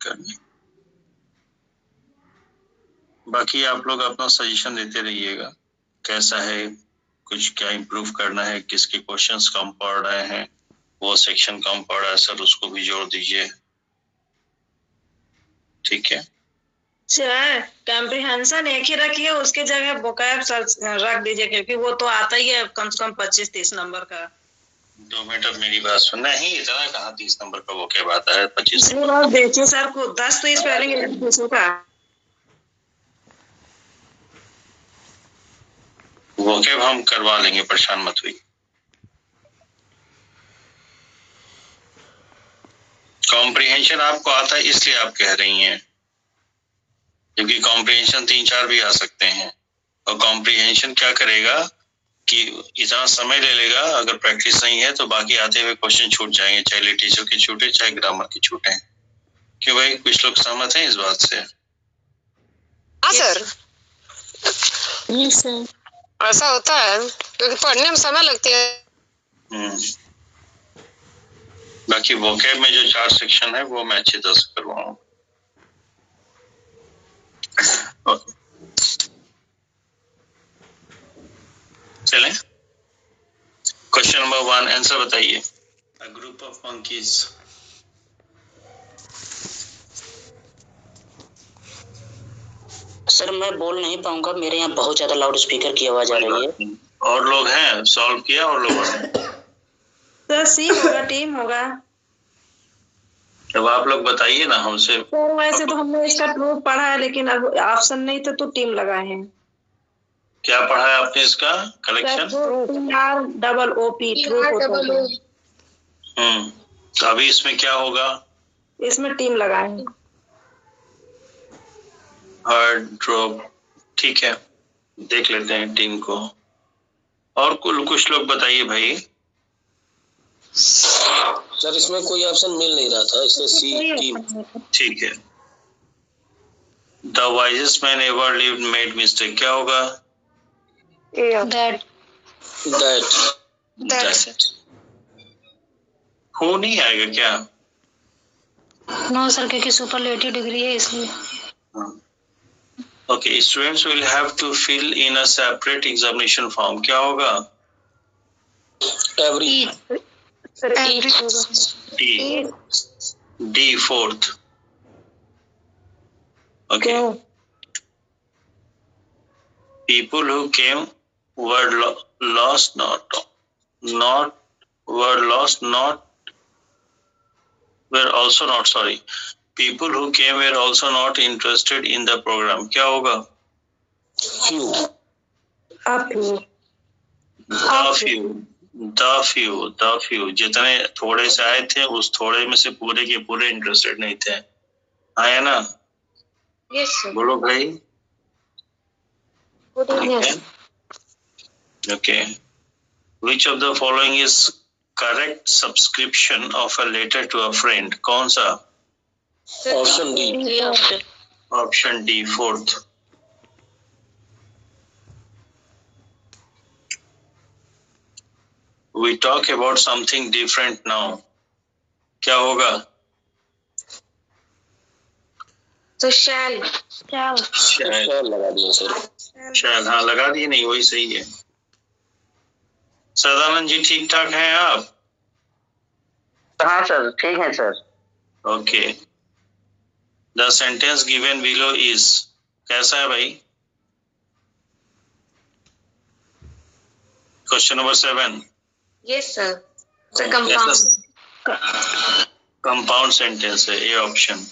करनी। बाकी आप लोग अपना सजेशन देते रहिएगा, कैसा है, कुछ क्या इम्प्रूव करना है, किसके क्वेश्चंस कम पड़ रहे हैं, वो सेक्शन कम पड़ रहा है सर उसको भी जोड़ दीजिए, ठीक है। सर कॉम्प्रिहेंशन एक ही रखिए, उसके जगह वोकैब रख दीजिए, क्योंकि वो तो आता ही है कम से कम 25-30 नंबर का। 2 मिनट अब मेरी बात सुन, नहीं इतना कहाँ 30 नंबर का वोकैब आता है, 25 देखिए सर को 10 तो स्पेलिंग का वोकैब हम करवा लेंगे, परेशान मत हुई। कॉम्प्रिहेंशन आपको आता है इसलिए आप कह रही हैं, क्योंकि कॉम्प्रिहेंशन 3-4 भी आ सकते हैं, और कॉम्प्रिहेंशन क्या करेगा कि इतना समय ले लेगा, अगर प्रैक्टिस नहीं है तो बाकी आते हुए क्वेश्चन छूट जाएंगे, चाहे लिटरेचर के छूटे चाहे ग्रामर के छूटे। क्यों भाई, कुछ लोग सहमत हैं इस बात से? हाँ सर, यस सर, ऐसा होता है क्योंकि पढ़ने में समय लगती है। बाकी वोकैब में जो 4 सेक्शन है वो मैं अच्छी तरह से करवाऊंगा। ओके, चलें। क्वेश्चन नंबर 1 आंसर बताइए। A group of monkeys. Sir मैं बोल नहीं पाऊंगा, मेरे यहाँ बहुत ज्यादा लाउड स्पीकर की आवाज आ रही है। और लोग हैं, सॉल्व किया और लोगों ने? सर सी होगा, टीम होगा। अब आप लोग बताइए ना हमसे। सर वैसे तो हमने इसका प्रूफ पढ़ा है, लेकिन अब ऑप्शन नहीं था तो टीम लगाए हैं। क्या पढ़ा है आपने इसका कलेक्शन? TROOP। तो अभी इसमें क्या होगा? इसमें टीम लगाए हैं। हार्ड ड्रॉप, ठीक है, देख लेते हैं टीम को। और कुछ लोग बताइए भाई। सर इसमें कोई ऑप्शन मिल नहीं रहा था, इसलिए सी टीम। ठीक है। The wisest man ever lived made mistake, क्या होगा? दैट हो नहीं आएगा क्या? नो सर, क्योंकि सुपरलेटिव डिग्री है इसलिए। Okay, students will have to fill in a separate examination form, क्या होगा? Every D fourth. Okay, people who came were lost not were lost not were also not sorry people who came were also not interested in the program, क्या होगा? the few जितने थोड़े से आए थे, उस थोड़े में से पूरे के पूरे इंटरेस्टेड नहीं थे, आया ना? Yes sir. बोलो भाई। Okay, which of the following is correct subscription of a letter to a friend? कौन सा? Option D. Option D fourth. We talk about something different now, क्या होगा? तो शैल लगा दिया सर। शायद, हाँ लगा दिए, नहीं वही सही है। सदानंद जी ठीक ठाक हैं आप? हाँ सर, ठीक है sir. Okay, the sentence given below is, कैसा है भाई? Question number 7। Yes sir. Compound sentence है, A option.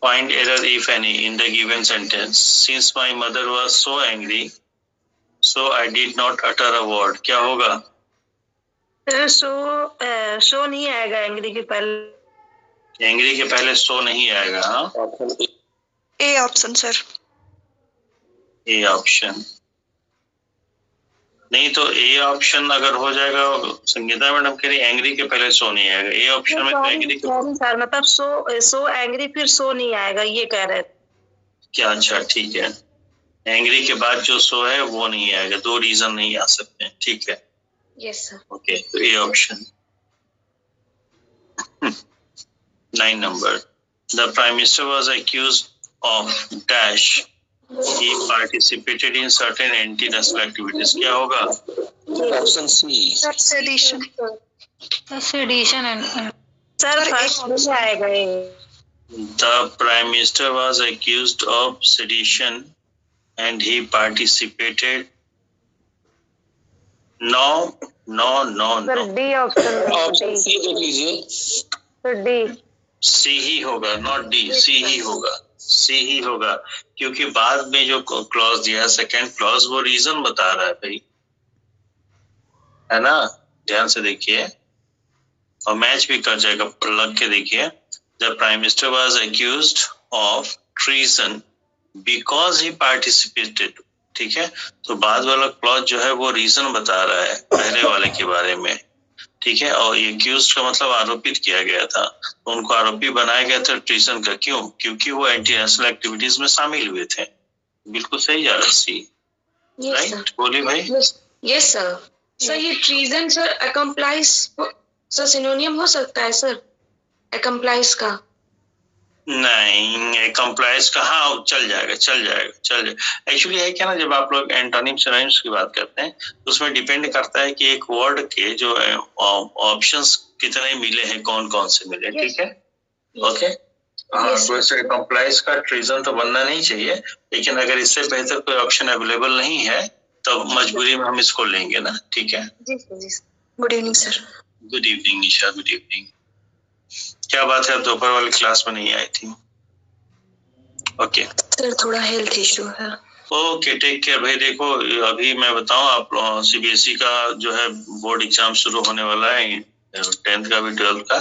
Find error if any in the given sentence. Since my mother was so angry, so I did not utter a word, क्या होगा? Show नहीं आएगा, angry के पहले। Angry के पहले सो नहीं आएगा। हाँ, A option sir. A option नहीं तो ए ऑप्शन अगर हो जाएगा, संगीता मैडम कह रही एंग्री के पहले सो नहीं आएगा, ए ऑप्शन में तो एंग्री के सर मतलब सो एंग्री फिर सो नहीं आएगा, ये कह रहे क्या? अच्छा ठीक है, एंग्री के बाद जो सो है वो नहीं आएगा, 2 रीजन नहीं आ सकते, ठीक है। Yes sir. ओके, तो A option. 9 number. The Prime Minister was accused of dash. He participated in certain anti-national activities. क्या होगा? Option C sedition sedition and sir first आएगा ये। The Prime Minister was accused of sedition and he participated. No. Sir D option C देख लीजिए। Sir D C ही होगा, not D, सी ही होगा, सी ही होगा, क्योंकि बाद में जो क्लॉज दिया है सेकेंड क्लॉज वो रीजन बता रहा है भाई, है ना? ध्यान से देखिए और मैच भी कर जाएगा, लग के देखिए। The prime minister was accused of treason because he participated, ठीक है? तो बाद वाला क्लॉज जो है वो रीजन बता रहा है पहले वाले के बारे में, ठीक है? और ये एक्यूज का मतलब आरोपित किया गया था, तो उनको आरोपी बनाया गया था ट्रीजन का। क्यों? क्योंकि वो एंटी नेशनल एक्टिविटीज में शामिल हुए थे। बिल्कुल सही जा रहा है सी, राइट? बोलिए भाई। Yes sir. सर ये ट्रीजन सर अकम्प्लाइज सर सिनोनियम हो सकता है सर अकम्प्लाइज का? नहीं, कंप्लायंस का हाँ चल जाएगा। एक्चुअली है क्या ना, जब आप लोग एंटोनिम सिनोनिम्स की बात करते हैं तो उसमें डिपेंड करता है कि एक वर्ड के जो ऑप्शंस कितने मिले हैं, कौन कौन से मिले, ठीक है? ओके, हाँ, तो इससे कंप्लायंस का ट्रीजन तो बनना नहीं चाहिए, लेकिन अगर इससे बेहतर कोई ऑप्शन अवेलेबल नहीं है तो मजबूरी में हम इसको लेंगे ना, ठीक है? जी sir. Good evening sir. Good evening Nisha, good evening. क्या बात है, आप दोपहर वाली क्लास में नहीं आई थी? ओके सर थोड़ा हेल्थ इशू है। ओके, टेक केयर भाई। देखो अभी मैं बताऊं, आप सीबीएसई का जो है बोर्ड एग्जाम शुरू होने वाला है, 10th का भी 12th का।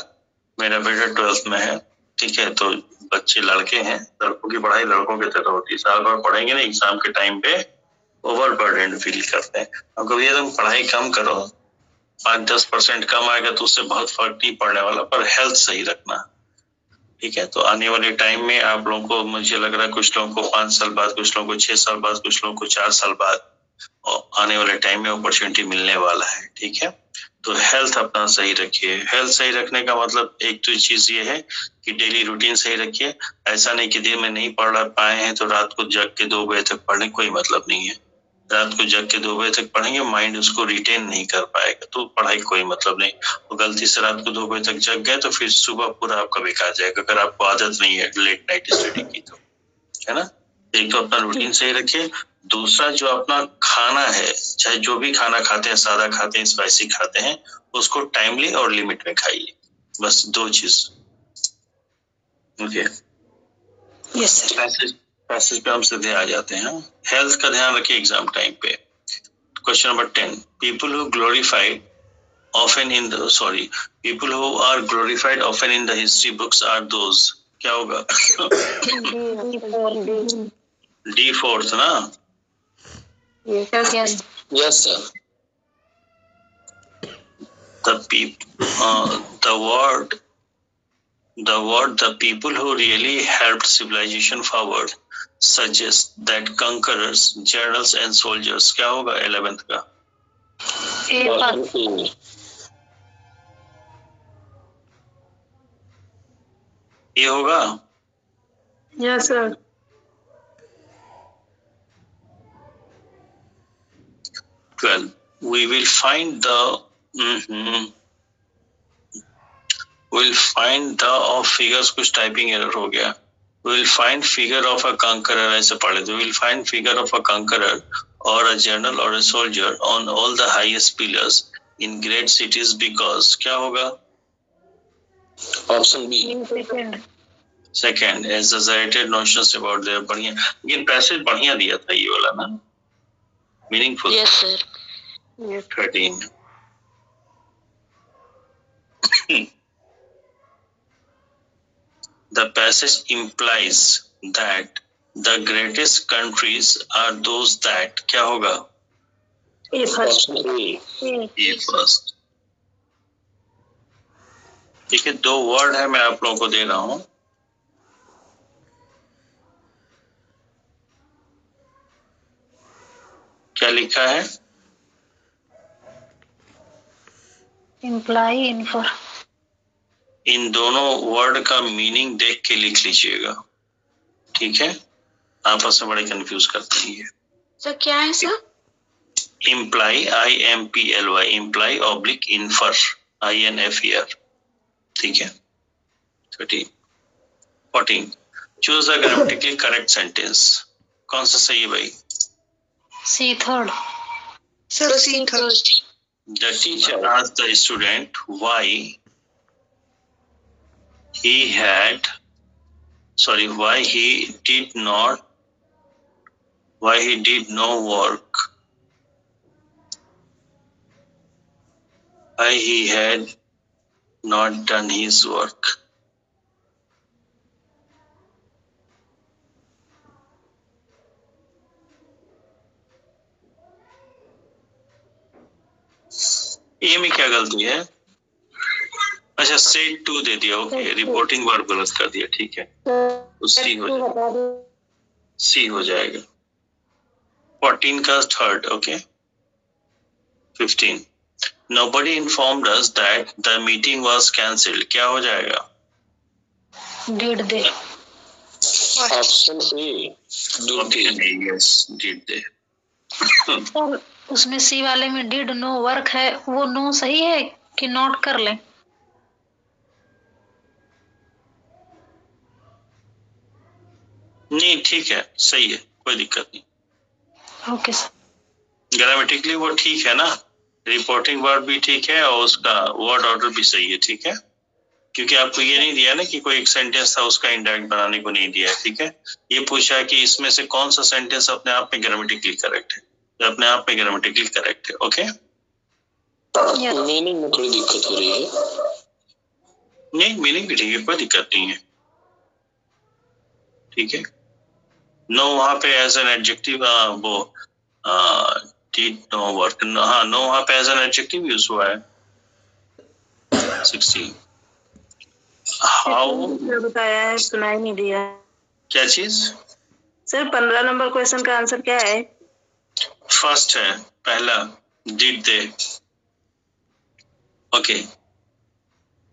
मेरा बेटा 12th में है, ठीक है? तो बच्चे लड़के हैं, लड़कों की पढ़ाई लड़कों की तरह होती है, साल भर पढ़ेंगे ना, एग्जाम के टाइम पे ओवरबर्डन फील करते हैं। अब कभी तुम पढ़ाई कम करो, 5-10% कम आएगा तो उससे बहुत फर्क नहीं पड़ने वाला, पर हेल्थ सही रखना, ठीक है? तो आने वाले टाइम में आप लोगों को, मुझे लग रहा है कुछ लोगों को 5 साल बाद, कुछ लोगों को 6 साल बाद, कुछ लोगों को 4 साल बाद आने वाले टाइम में अपॉर्चुनिटी मिलने वाला है, ठीक है? तो हेल्थ अपना सही रखिए। हेल्थ सही रखने का मतलब एक तो चीज ये है कि डेली रूटीन सही रखिए। ऐसा नहीं कि दिन में नहीं पढ़ पाए हैं तो रात को जग के 2 बजे तक पढ़ने, कोई मतलब नहीं है। रात को जग के 2 बजे तक पढ़ेंगे, माइंड उसको रिटेन नहीं कर पाएगा, तो पढ़ाई कोई मतलब नहीं। तो गलती से रात को 2 बजे तक जग गए तो फिर सुबह पूरा आपका बेकार जाएगा, अगर आपको आदत नहीं है लेट नाइट स्टडी की, तो है ना? एक तो अपना रूटीन सही रखिए, दूसरा जो अपना खाना है, चाहे जो भी खाना खाते हैं, सादा खाते हैं, स्पाइसी खाते हैं, उसको टाइमली और लिमिट में खाइए, बस 2 चीज। Okay, yes sir. पैसेज पे हम सीधे आ जाते हैं। हेल्थ का ध्यान रखिए एग्जाम टाइम पे। Question number 10, people who are glorified often in the history books are those, क्या होगा? डी फोर्थ ना? Yes sir. The people who really helped civilization forward suggest that conquerors, generals and soldiers, क्या होगा 11th का? ये होगा? Yes sir. 12, we will find the of figures, कुछ typing error हो गया। We'll find figure of a conqueror, ऐसे पढ़े तो we'll find figure of a conqueror or a general or a soldier on all the highest pillars in great cities because, क्या होगा? Option B second, exaggerated notions about their, बढ़िया, लेकिन passage बढ़िया दिया था ये वाला ना, meaningful. Yes sir. 13, the passage implies that the greatest countries are those that, क्या होगा? Option A first. ठीक है, 2 वर्ड है, मैं आप लोगों को दे रहा हूं। क्या लिखा है? Imply, infer. इन दोनों वर्ड का मीनिंग देख के लिख लीजिएगा, ठीक है? आपस में बड़े कंफ्यूज करते हैं ये। सर क्या है sir? Imply, IMPLY, imply oblique infer, INFER, ठीक है? 13, 14, choose the grammatically correct sentence. कौन सा सही है भाई? C third. Sir C third. The teacher asked the student why he did no work, why he had not done his work. ए में क्या गलती है? अच्छा, सेड टू दे दिया, ओके, रिपोर्टिंग वर्ब गलत कर दिया, ठीक है, तो सी हो जाएगा। 14 का third, okay. 15, nobody informed us that the meeting was cancelled, क्या हो जाएगा? Did they. Option A, yes, did they. और उसमें सी वाले में डिड नो वर्क है, वो नो सही है कि नॉट कर लें? नहीं, ठीक है, सही है, कोई दिक्कत नहीं। Okay sir. ग्रामेटिकली वो ठीक है ना, रिपोर्टिंग वर्ब भी ठीक है और उसका वर्ड ऑर्डर भी सही है, ठीक है? क्योंकि आपको ये नहीं दिया ना कि कोई एक सेंटेंस था उसका इंडायरेक्ट बनाने को नहीं दिया है, ठीक है? ये पूछा है कि इसमें से कौन सा सेंटेंस अपने आप में ग्रामेटिकली करेक्ट है, तो अपने आप में ग्रामेटिकली करेक्ट है, ओके? मीनिंग में थोड़ी दिक्कत हो रही है। नहीं, मीनिंग भी ठीक है, कोई दिक्कत नहीं है, ठीक है? नो वहां पे एज एन एडजेक्टिव, वो डिड नो वर्क, हाँ, नो वहां पे एज एन एडजेक्टिव यूज हुआ है। 16, हाउ बताया है, सुनाई नहीं दिया। क्या चीज? सर 15 नंबर क्वेश्चन का आंसर क्या है? फर्स्ट है, पहला, did they, okay.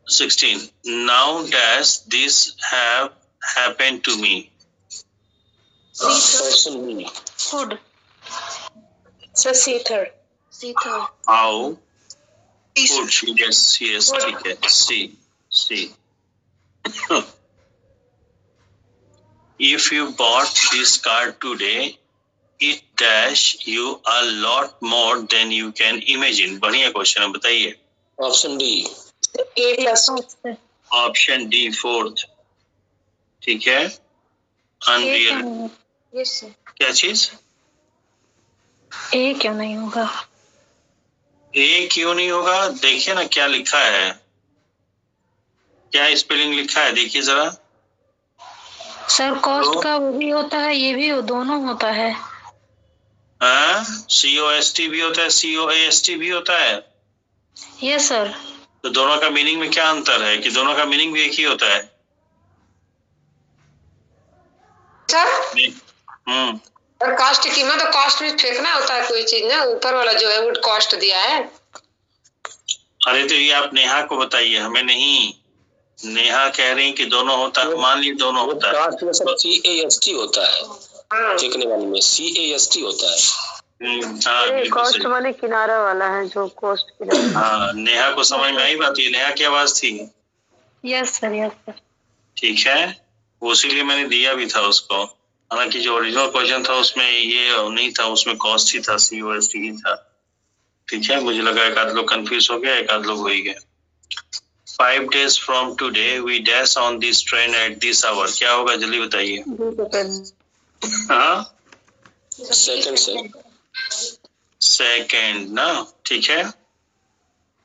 16, now dash this have happened to me, option B, good. Sir C third. C third. How good, yes yes, ठीक है, C. If you bought this car today, it dash you a lot more than you can imagine. बढ़िया question है, बताइए। Option D, ए plus. Option D, fourth, ठीक है। Unreal, yes sir. क्या चीज? ए क्यों नहीं होगा? ए क्यों नहीं होगा? देखिए ना क्या लिखा है, क्या स्पेलिंग लिखा है, देखिए जरा। सर कॉस्ट का वो भी होता है, ये भी दोनों होता है। COST भी होता है, COAST भी होता है। Yes sir. तो दोनों का मीनिंग में क्या अंतर है कि दोनों का मीनिंग भी एक ही होता है? सर और कॉस्ट की कीमत, तो कॉस्ट में फेंकना होता है कोई चीज ना, ऊपर वाला जो है वो कॉस्ट दिया है। अरे तो ये आप नेहा को बताइए, हमें नहीं। नेहा कह रही कि दोनों होता है, मान लीजिए दोनों होता है। कास्ट में सर CAST होता है, फेंकने वाले में CAST होता है। हाँ, कॉस्ट माने किनारा वाला है, जो कॉस्ट किनारा। हाँ, नेहा को समझ में आई बात? ये नेहा की आवाज थी। Yes sir, yes sir. ठीक है, उसीलिए मैंने दिया भी था उसको। हालांकि जो ओरिजिनल क्वेश्चन था उसमें ये नहीं था, उसमें कॉस्ट ही था, COST ही था। ठीक है, मुझे लगा एक आध लोग कंफ्यूज हो गया, एक आध लोग हो ही गए। 5 days from today we dash on this train at this hour, क्या होगा जल्दी बताइए। हाँ, सेकंड ना, ठीक है,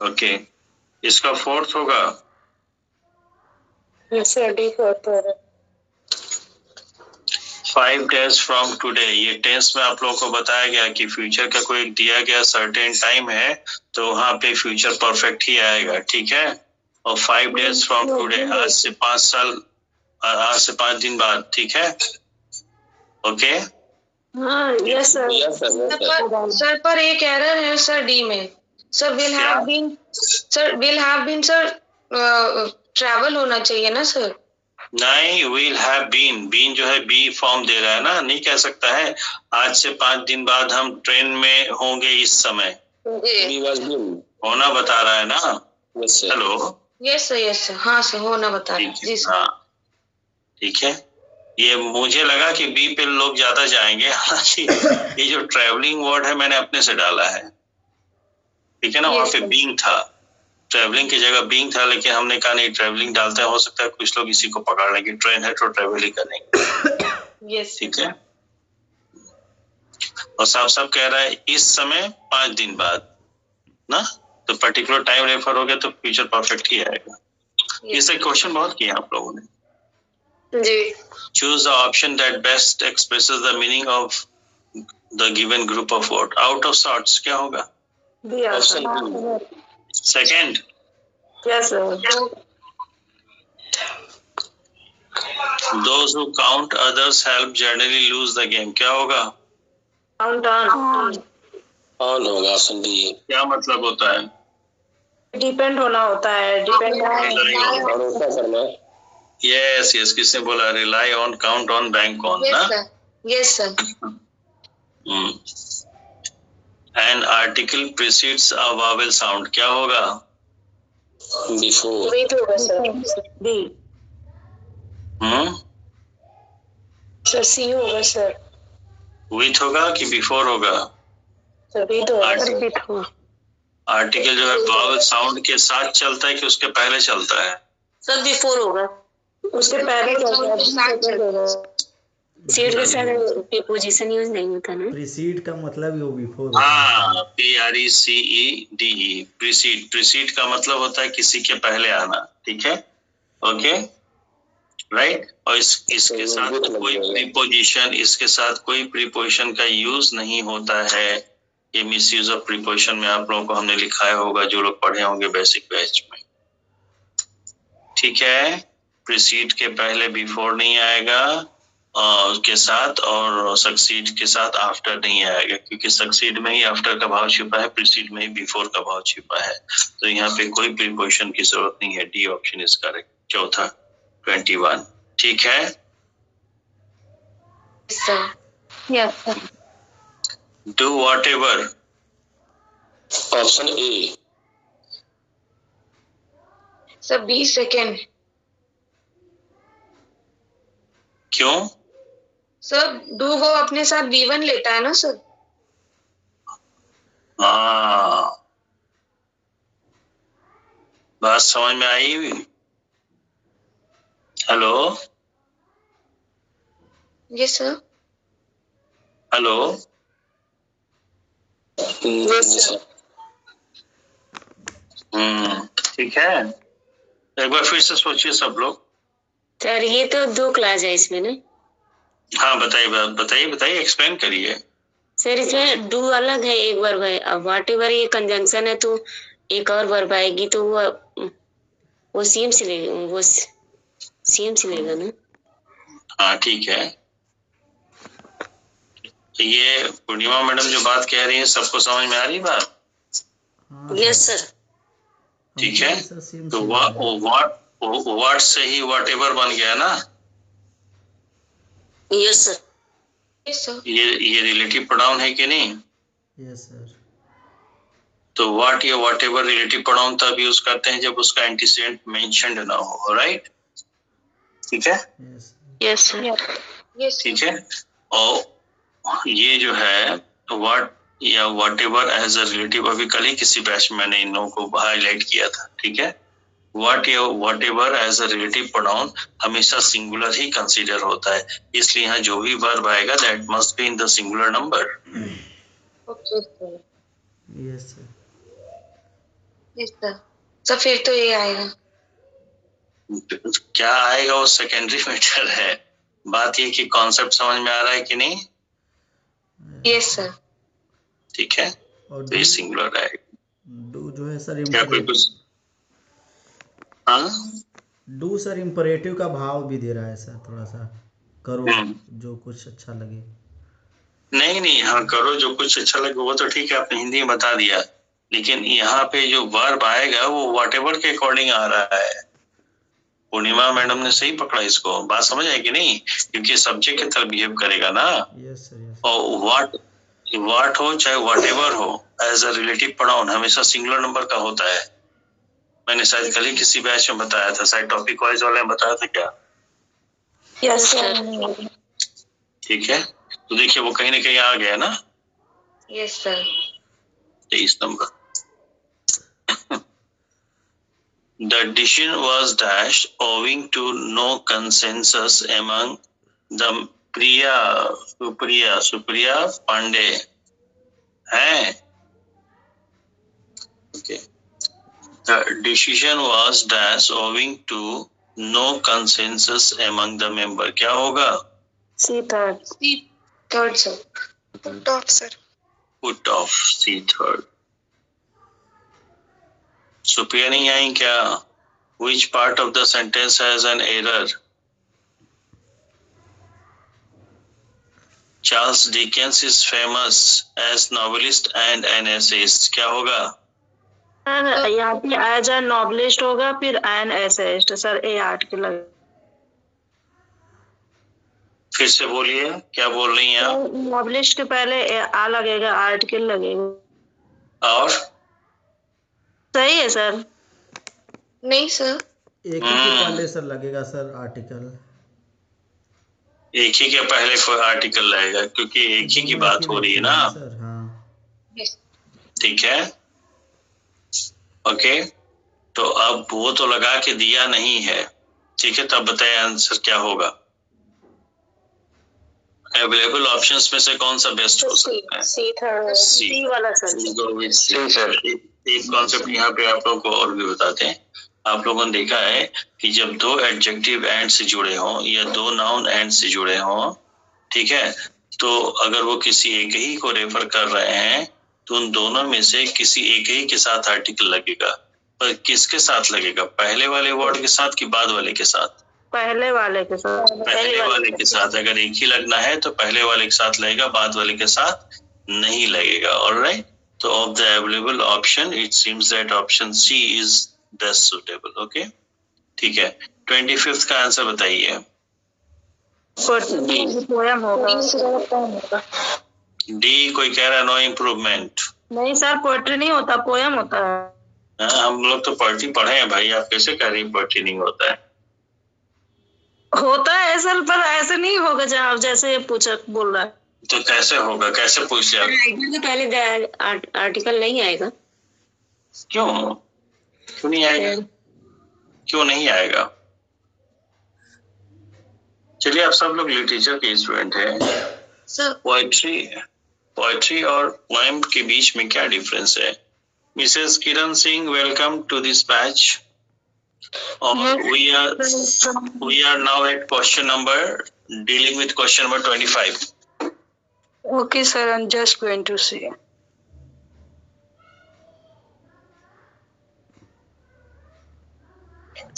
ओके। इसका फोर्थ होगा, सर डी फोर्थ होगा। 5 days from today, ये टेंस में आप लोगों को बताया गया कि फ्यूचर का कोई दिया गया सर्टेन टाइम है तो वहां पे फ्यूचर परफेक्ट ही आएगा, ठीक है। और 5 days from today, आज से 5 साल, आज से 5 दिन बाद, ठीक है, ओके। Yes sir. सर पर एक एरर है सर डी में। Sir will have been, sir travel होना चाहिए ना सर। नहीं, विल हैव बीन, बीन जो है बी फॉर्म दे रहा है ना, नहीं कह सकता है आज से 5 दिन बाद हम ट्रेन में होंगे इस समय, बी वाज बीन। होना बता रहा है ना। Yes sir. Hello, yes sir हाँ सर होना बता रहे ठीक जी है, सर। हाँ ठीक है। ये मुझे लगा कि बी पे लोग ज्यादा जाएंगे, हालांकि ये जो ट्रैवलिंग वर्ड है मैंने अपने से डाला है, ठीक है ना। वहां Yes, पे sir. बीइंग था, ट्रैवलिंग की जगह बीइंग था, लेकिन हमने कहा नहीं ट्रैवलिंग डालते हैं, हो सकता है कुछ लोग इसी को पकड़ लेंगे, ट्रेन है तो ट्रैवलिंग करेंगे, यस ठीक है। और साफ साफ कह रहा है इस समय 5 दिन बाद ना, तो पर्टिकुलर टाइम रेफर हो गया तो फ्यूचर परफेक्ट ही आएगा। इससे क्वेश्चन बहुत किए आप लोगों ने। जी। Choose the option that best expresses the meaning of the given group of word. Out of sorts क्या होगा? Option B. Second, yes sir. those who count others help generally lose the game, क्या होगा? Count on. On होगा option B. क्या मतलब होता है? Depend होना होता है, डिपेंड भरोसा करना। यस यस, किसने बोला? Rely on, count on, bank on ना। Yes sir. An article precedes a vowel sound, क्या होगा? बिफोर। वेट होगा सर। बी। सर सी होगा सर। विथ होगा कि बिफोर होगा? सर वेट होगा सर। आर्टिकल जो है वावेल साउंड के साथ चलता है कि उसके पहले चलता है? सर बिफोर होगा। उसके पहले सीट के साथ प्रीपोजिशन यूज नहीं होता ना। प्रीसीड का मतलब ही वो बिफोर होता हाँ, PRECEDE, प्रीसीड। प्रीसीड का मतलब होता है किसी के पहले आना, ठीक है, ओके राइट। और इसके साथ कोई प्रीपोजिशन, इसके साथ कोई प्रीपोजिशन का यूज नहीं होता है। ये मिसयूज ऑफ प्रीपोजिशन में आप लोगों को हमने लिखाया होगा, जो लोग पढ़े होंगे बेसिक बैच में, ठीक है। प्रीसीड के पहले बिफोर नहीं आएगा के साथ, और सक्सीड के साथ आफ्टर नहीं आएगा, क्योंकि सक्सीड में ही आफ्टर का भाव छिपा है, प्रीसीड में ही बिफोर का भाव छिपा है। तो यहाँ पे कोई प्रीपोजिशन की जरूरत नहीं है। D option is correct. चौथा 21, ठीक है। Yes sir. Do whatever, option A. Sir B second. क्यों? सर डू वो अपने साथ B1 लेता है ना सर। हाँ, बात समझ में आई? Hello yes sir. हेलो, ठीक है। एक बार फिर से सोचिए सब लोग। सर ये तो 2 क्लास है इसमें ना। हाँ बताइए बताइए बताइए, एक्सप्लेन करिए। सर इसमें डू अलग है एक वर्ब है, अब व्हाट एवर ये कंजंक्शन है तो एक और वर्ब आएगी तो वो सेम से लेगा, वो सेम से लेगा ना। हाँ ठीक है। ये पूर्णिमा मैडम जो बात कह रही है सबको समझ में आ रही बात? Yes sir. ठीक है, तो व्हाट से ही व्हाट एवर बन गया ना। Yes sir. Yes sir. ये रिलेटिव प्रोनाउन है कि नहीं? Yes sir. तो व्हाट या व्हाट एवर रिलेटिव प्रोनाउन तब यूज करते हैं जब उसका एंटीसीडेंट मेंशन्ड ना हो, राइट? ठीक है, यस सर। यस ठीक है। और ये जो है व्हाट या whatever as a relative, अभी कल ही किसी बैच में मैंने इन लोगों को हाईलाइट किया था, ठीक है। व्हाट या whatever as a relative pronoun हमेशा सिंगुलर ही कंसीडर होता है, इसलिए यहाँ जो भी वर्ब आएगा that must be in the singular number. Okay sir. Yes sir. Yes sir. Sir फिर तो ये आएगा। क्या आएगा वो सेकेंडरी मैटर है, बात ये कि कॉन्सेप्ट समझ में आ रहा है कि नहीं? Yes sir. ठीक है, और तो ये सिंगुलर है। डू जो है सर क्या कोई कुछ? हाँ, डू सर इम्परेटिव का भाव भी दे रहा है सर, थोड़ा सा करो जो कुछ अच्छा लगे। नहीं, हाँ करो जो कुछ अच्छा लगे, वो तो ठीक है, आपने हिंदी में बता दिया, लेकिन यहाँ पे जो वर्ब आएगा वो व्हाटएवर के अकॉर्डिंग आ रहा है। पूर्णिमा मैडम ने सही पकड़ा इसको, बात समझ आएगी नहीं, क्योंकि सब्जेक्ट की तरह बिहेव करेगा ना। Yes sir, yes. और व्हाट हो चाहे व्हाटएवर हो, एज अ रिलेटिव प्रोनाउन हमेशा सिंगुलर नंबर का होता है। मैंने शायद कल ही किसी बैच में बताया था, शायद टॉपिक वाइज वाले में बताया था क्या? Yes sir. ठीक है, तो देखिए वो कहीं ना कहीं आ गया ना। Yes sir. 23 number. The decision was dashed owing to no consensus among the Supriya Pandey है। Okay. The decision was dashed owing to no consensus among the member। क्या होगा? C third sir. Put off C third। Supriya नहीं आई क्या? Which part of the sentence has an error? Charles Dickens is famous as novelist and an essayist। क्या होगा? यहाँ पे as a novelist होगा, फिर एन एसेस्ट सर, ए आर्टिकल लगे। फिर से बोलिए, क्या बोल रही हैं आप? नॉवलिस्ट के पहले आ लगेगा, आर्टिकल लगेगा। और सही है सर? नहीं सर, एक ही के पहले सर लगेगा सर आर्टिकल। एक ही के पहले कोई आर्टिकल लगेगा, क्योंकि एक ही की बात हो रही है ना सर। हाँ ठीक है, ओके। तो अब वो तो लगा के दिया नहीं है, ठीक है, तब बताइए आंसर क्या होगा? अवेलेबल ऑप्शंस में से कौन सा बेस्ट हो सकता है? सी वाला सर। एक कॉन्सेप्ट यहाँ पे आप लोगों को और भी बताते हैं। आप लोगों ने देखा है कि जब दो एडजेक्टिव एंड से जुड़े हों या दो नाउन एंड से जुड़े हों, ठीक है, तो अगर वो किसी एक ही को रेफर कर रहे हैं तो उन दोनों में से किसी एक ही के साथ आर्टिकल लगेगा। पर किसके साथ लगेगा? पहले वाले वर्ड के साथ कि बाद वाले के साथ? पहले वाले के साथ। पहले वाले के साथ। अगर एक ही लगना है तो पहले वाले के साथ लगेगा, बाद वाले के साथ नहीं लगेगा। ऑलराइट, तो of the available option it seems that option C is best suitable. Okay, ठीक है। 25th का आंसर बताइए। पोयम होगा। डी कोई कह रहा है नो इम्प्रूवमेंट। नहीं सर, पोएट्री नहीं होता, पोयम होता है। हम लोग तो पोएट्री पढ़े हैं भाई, आप कैसे कह रही हैं पोएट्री नहीं होता है? होता है सर, पर ऐसे नहीं होगा जहाँ जैसे पूछा बोल रहा है। तो कैसे होगा, कैसे पूछ लिया? राइटर के पहले आर्टिकल नहीं आएगा। क्यों नहीं आएगा? क्यों नहीं आएगा? चलिए, आप सब लोग लिटरेचर के स्टूडेंट हैं। पोएट्री और पोएम के बीच में क्या डिफरेंस है? Mrs Kiran Singh, welcome to this batch. We are now at question number, dealing with question number 25. Okay sir, I'm just going to see.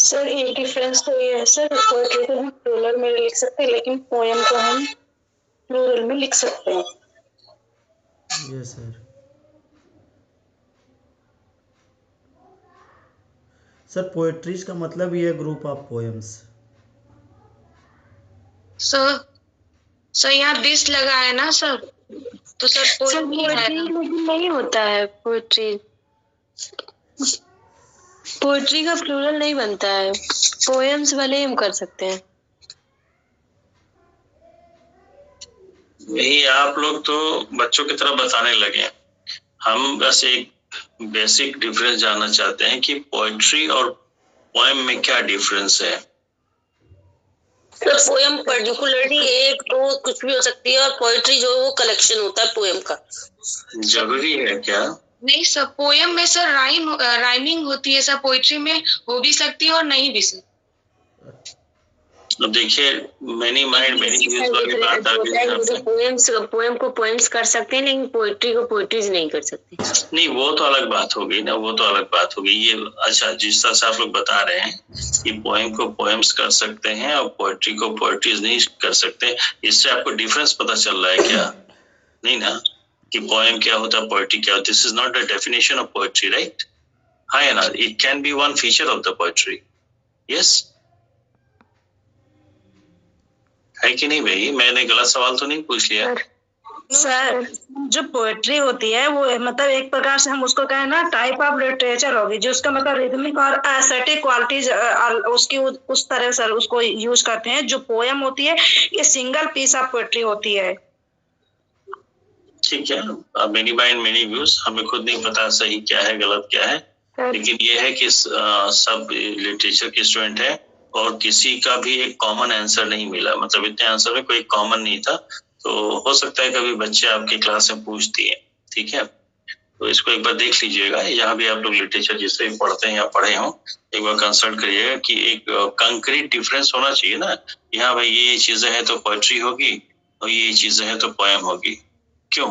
Sir एक डिफरेंस तो ये है सर, पोएट्री को हम प्लूरल में लिख सकते हैं, लेकिन पोएम को हम प्लूरल में लिख सकते हैं। Yes sir. सर पोएट्रीज का मतलब ही है ग्रुप ऑफ पोएम्स। सर यहाँ दिस लगा है ना सर, तो सर पोएट्री नहीं होता है। पोएट्री का प्लूरल नहीं बनता है, पोएम्स वाले हम कर सकते हैं। यही आप लोग तो बच्चों की तरह बताने लगे। हम बस एक बेसिक डिफरेंस जानना चाहते हैं कि पोएट्री और पोएम में क्या डिफरेंस है। तो पोएम पर्टिकुलरली एक दो कुछ भी हो सकती है, और पोएट्री जो वो कलेक्शन होता है पोएम का। जरूरी है क्या? नहीं सर, पोएम में सर राइमिंग होती है सर, पोएट्री में हो भी सकती है और नहीं भी सर। अब देखिए, मैनी माइंड मेनी व्यूज वाली बात आ गई। पोएम को पोएम्स कर सकते हैं, लेकिन पोएट्री को पोएट्रीज नहीं कर सकते। नहीं, वो तो अलग बात हो गई ना, वो तो अलग बात हो गई। ये अच्छा, जिस तरह से आप लोग बता रहे हैं कि पोएम को पोएम्स कर सकते हैं और पोएट्री को पोएट्रीज नहीं कर सकते, इससे आपको डिफरेंस पता चल रहा है क्या? नहीं ना, कि पोएम क्या होता है, पोएट्री क्या होता है। This is not the definition of poetry, right? हाँ या ना? It can be one feature of the poetry. Yes, है कि नहीं भाई? मैंने गलत सवाल तो नहीं पूछ लिया? सर जो पोएट्री होती है वो मतलब एक प्रकार से हम उसको कहें ना टाइप ऑफ लिटरेचर होगी, जो उसका मतलब रिदमिक और एस्थेटिक क्वालिटीज उसकी उस तरह सर उसको यूज करते हैं। जो पोएम होती है ये सिंगल पीस ऑफ पोएट्री होती है। ठीक है, अब मेनी माइंड मेनी व्यूज, हमें खुद नहीं पता सही क्या है गलत क्या है, लेकिन ये है कि सब लिटरेचर के स्टूडेंट है और किसी का भी एक कॉमन आंसर नहीं मिला, मतलब इतने आंसर में कोई कॉमन नहीं था। तो हो सकता है कभी बच्चे आपकी क्लास में पूछती है, ठीक है, तो इसको एक बार देख लीजिएगा। यहाँ भी आप लोग लिटरेचर जिससे भी पढ़ते हैं या पढ़े हों, एक बार कंसल्ट करिएगा कि एक कंक्रीट डिफरेंस होना चाहिए ना, यहाँ भाई ये चीजें हैं तो पोएट्री होगी और ये चीजें हैं तो पोएम होगी, क्यों?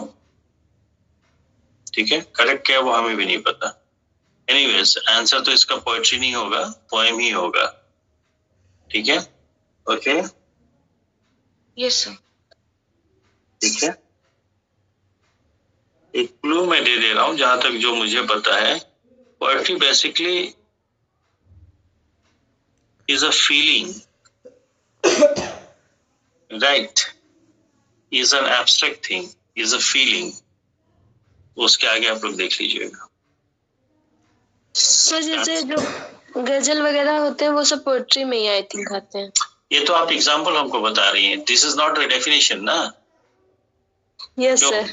ठीक है, करेक्ट क्या वो हमें भी नहीं पता। एनीवेज आंसर तो इसका पोएट्री नहीं होगा, पोएम ही होगा। ठीक है, ओके, यस सर। ठीक है, एक क्लू मैं दे रहा हूं जहां तक जो मुझे पता है। Poetry basically is a feeling, right, is an abstract thing, is a feeling. उसके आगे आप लोग देख लीजिएगा। सर जैसे जो गजल वगैरह होते हैं वो सब पोएट्री में ही आई थिंक आते हैं। ये तो आप एग्जाम्पल हमको बता रही हैं, this is not a definition ना। Yes sir.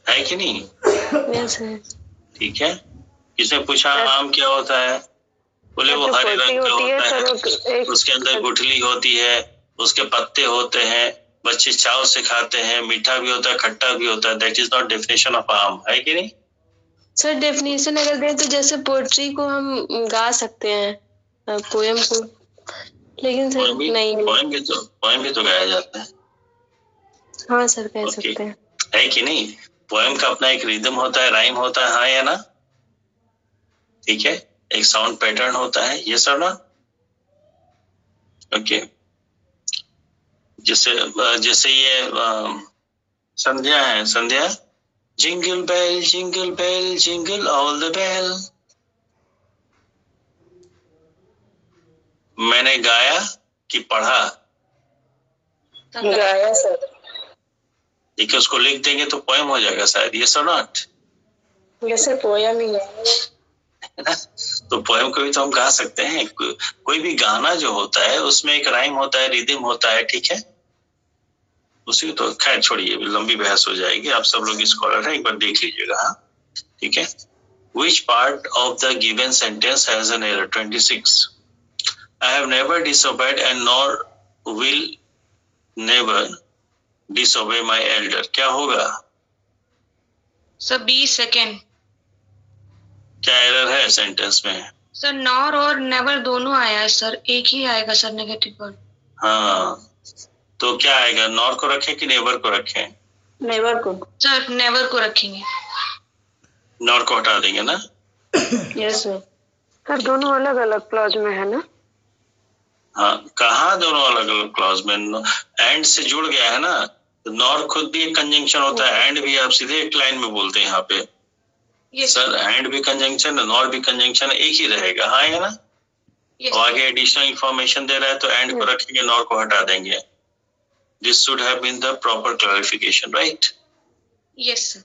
है कि नहीं? Yes sir. ठीक है, किसने पूछा आम क्या होता है? बोले वो हरे रंग का होता है, उसके अंदर गुठली होती है, उसके पत्ते होते हैं, बच्चे चाव से खाते हैं, मीठा भी होता है खट्टा भी होता है। That is not definition of आम, है कि नहीं? सर डेफिनेशन अगर दें तो जैसे पोएट्री को हम गा सकते हैं पोएम को, लेकिन सर नहीं। पोएम भी तो गाया जाता है। हाँ सर कह सकते हैं। है कि नहीं? पोएम का अपना एक रिदम होता है, राइम होता है, हाँ या ना? ठीक है, एक साउंड पैटर्न होता है, ये सब ना। ओके, जैसे ये संध्या है, Sandhya jingle bell jingle all the bell. मैंने गाया कि पढ़ा? गाया सर। देखिए उसको लिख देंगे तो पोएम हो जाएगा शायद, ये सब नॉट। जैसे पोएम ही है ना, तो पोएम को भी तो हम गा सकते हैं। कोई भी गाना जो होता है उसमें एक राइम होता है, रिदम होता है, ठीक है। उसी तो खैर छोड़िए, लंबी बहस हो जाएगी। आप सब लोग स्कॉलर हैं, एक बार देख लीजिएगा, हाँ ठीक है। Which part of the given sentence has an error? 26. I have never disobeyed and nor will never disobey my elder. क्या होगा? Sir 20 second. क्या एरर है सेंटेंस में? सर नॉर और नेवर दोनों आया है सर, एक ही आएगा सर नेगेटिव वर्ड। हाँ, तो क्या आएगा? नॉर को रखें कि नेवर को रखें? नेवर को। सर नेवर को रखेंगे। नॉर को हटा देंगे ना? Yes sir. सर दोनों अलग अलग क्लॉज में है ना? हाँ, कहाँ दोनों अलग अलग क्लॉज में? एंड से जुड़ गया है ना। नॉर खुद भी एक कंजंक्शन होता है, एंड भी आप सीधे एक लाइन में बोलते हैं यहाँ पे। सर एंड भी कंजंक्शन है, नॉर भी कंजंक्शन, एक ही रहेगा, हाँ या ना? तो आगे एडिशनल इंफॉर्मेशन दे रहा है तो एंड को रखेंगे, नॉर को हटा देंगे। This should have been the proper clarification, right? Yes sir.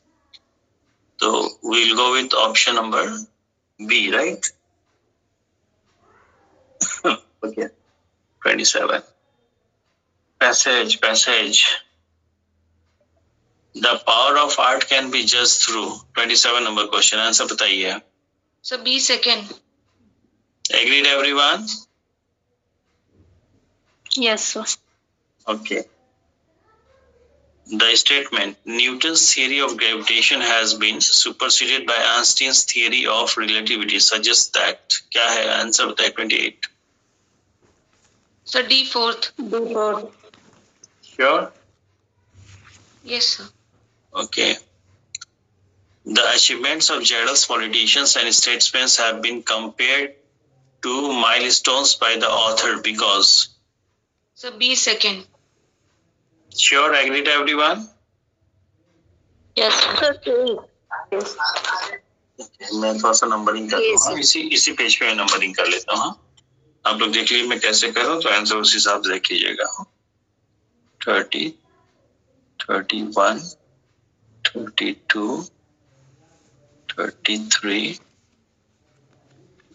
तो we'll go with option number B, right? Okay. 27. Passage. The power of art can be judged through 27 number question. Answer बताइए। Sir 20 second. Agreed everyone? Yes sir. Okay. The statement Newton's theory of gravitation has been superseded by Einstein's theory of relativity suggests that क्या है? Answer बताइए। 28. Sir D fourth. Sure? Yes sir. Okay. The achievements of Jadal's politicians and statesmen have been compared to milestones by the author because. Sir 20 second. Sure, agreed everyone? Yes sir. मैं थोड़ा सा numbering कर लूँ, इसी page पे numbering कर लेता हूँ। आप लोग देख लीजिए मैं कैसे कर रहा हूँ, तो आंसर उस हिसाब से देख लीजिएगा। 30, 31, 32, 33,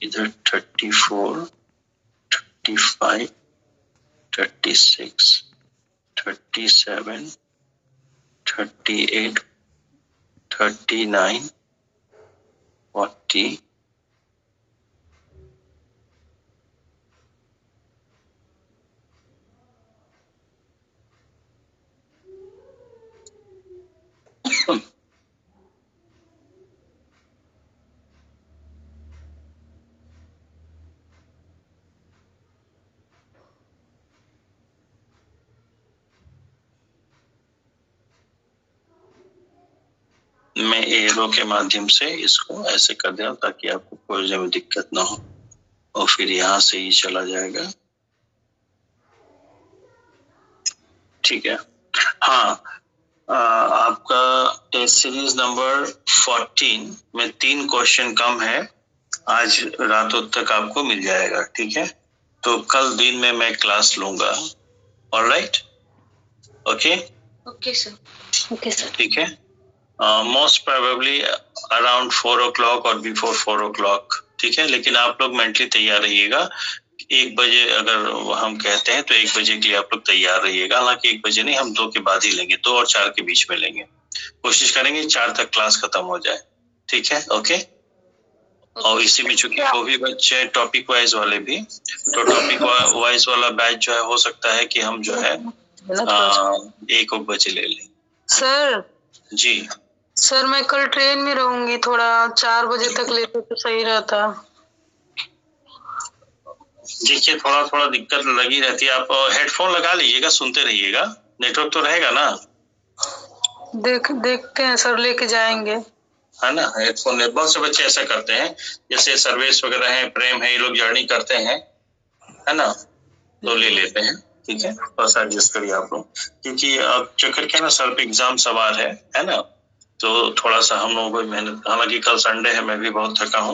इधर 34, 35, 36, 37, 38, 39, 40, मैं एरो के माध्यम से इसको ऐसे कर दिया ताकि आपको खोजने में दिक्कत ना हो, और फिर यहाँ से ही चला जाएगा। ठीक है। हाँ, आपका टेस्ट सीरीज नंबर 14 में 3 क्वेश्चन कम है, आज रातों तक आपको मिल जाएगा। ठीक है, तो कल दिन में मैं क्लास लूंगा। Alright, okay okay sir. Okay sir. ठीक है। मोस्ट प्रोबेबली अराउंड 4 o'clock और बिफोर 4 o'clock। ठीक है, लेकिन आप लोग मेंटली तैयार रहिएगा। 1 बजे अगर हम कहते हैं तो 1 बजे के लिए आप लोग तैयार रहिएगा। हालांकि 1 बजे नहीं, हम 2 के बाद ही लेंगे, 2 और 4 के बीच में लेंगे। कोशिश करेंगे 4 तक क्लास खत्म हो जाए। ठीक है, ओके। और इसी में चूंकि वो भी बच्चे टॉपिक वाइज वाले भी, तो टॉपिक वाइज वाला बैच जो है, हो सकता है कि हम जो है 1 बजे ले लें। सर जी सर, मैं कल ट्रेन में रहूंगी, थोड़ा 4 बजे तक लेते तो सही रहता। देखिए, थोड़ा थोड़ा दिक्कत लगी रहती है। आप हेडफोन लगा लीजिएगा, सुनते रहिएगा, नेटवर्क तो रहेगा ना। देखते हैं सर, लेके जाएंगे, है ना। हेडफोन बहुत से बच्चे ऐसा करते हैं, जैसे सर्वेश वगैरह है, प्रेम है, ये लोग जर्नी करते हैं, है ना, तो ले लेते हैं। ठीक है, बस एडजस्ट करिए आप लोग, क्योंकि अब चक्कर क्या ना, सर पे एग्जाम सवार है ना, तो थोड़ा सा हम लोगों को मेहनत। हालांकि कल संडे है, मैं भी बहुत थका हूँ,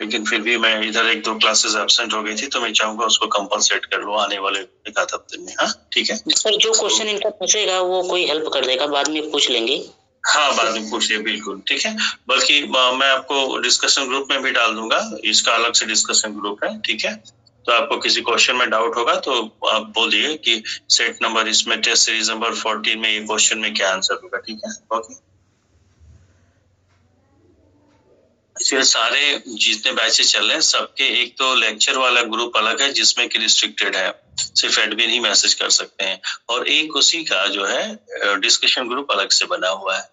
लेकिन फिर भी मैं इधर 1-2 क्लासेस एब्सेंट हो गई थी, तो मैं चाहूंगा उसको कंपनसेट कर लूँ आने वाले 1-आध हफ्ते में। हाँ ठीक है सर, जो क्वेश्चन इनका फंसेगा वो कोई हेल्प कर देगा, बाद में पूछ लेंगे। हाँ, बाद में पूछिए, बिल्कुल ठीक है। बल्कि मैं आपको डिस्कशन ग्रुप में भी डाल दूंगा, इसका अलग से डिस्कशन ग्रुप है। ठीक है, तो आपको किसी क्वेश्चन में डाउट होगा तो आप बोलिए कि सेट नंबर, इसमें टेस्ट सीरीज नंबर 14 में ये क्वेश्चन में क्या आंसर होगा। ठीक है, ओके। इसलिए सारे जितने बैचेस चल रहे हैं, सबके एक तो लेक्चर वाला ग्रुप अलग है, जिसमें कि रिस्ट्रिक्टेड है, सिर्फ एडमिन ही मैसेज कर सकते हैं, और एक उसी का जो है डिस्कशन ग्रुप अलग से बना हुआ है।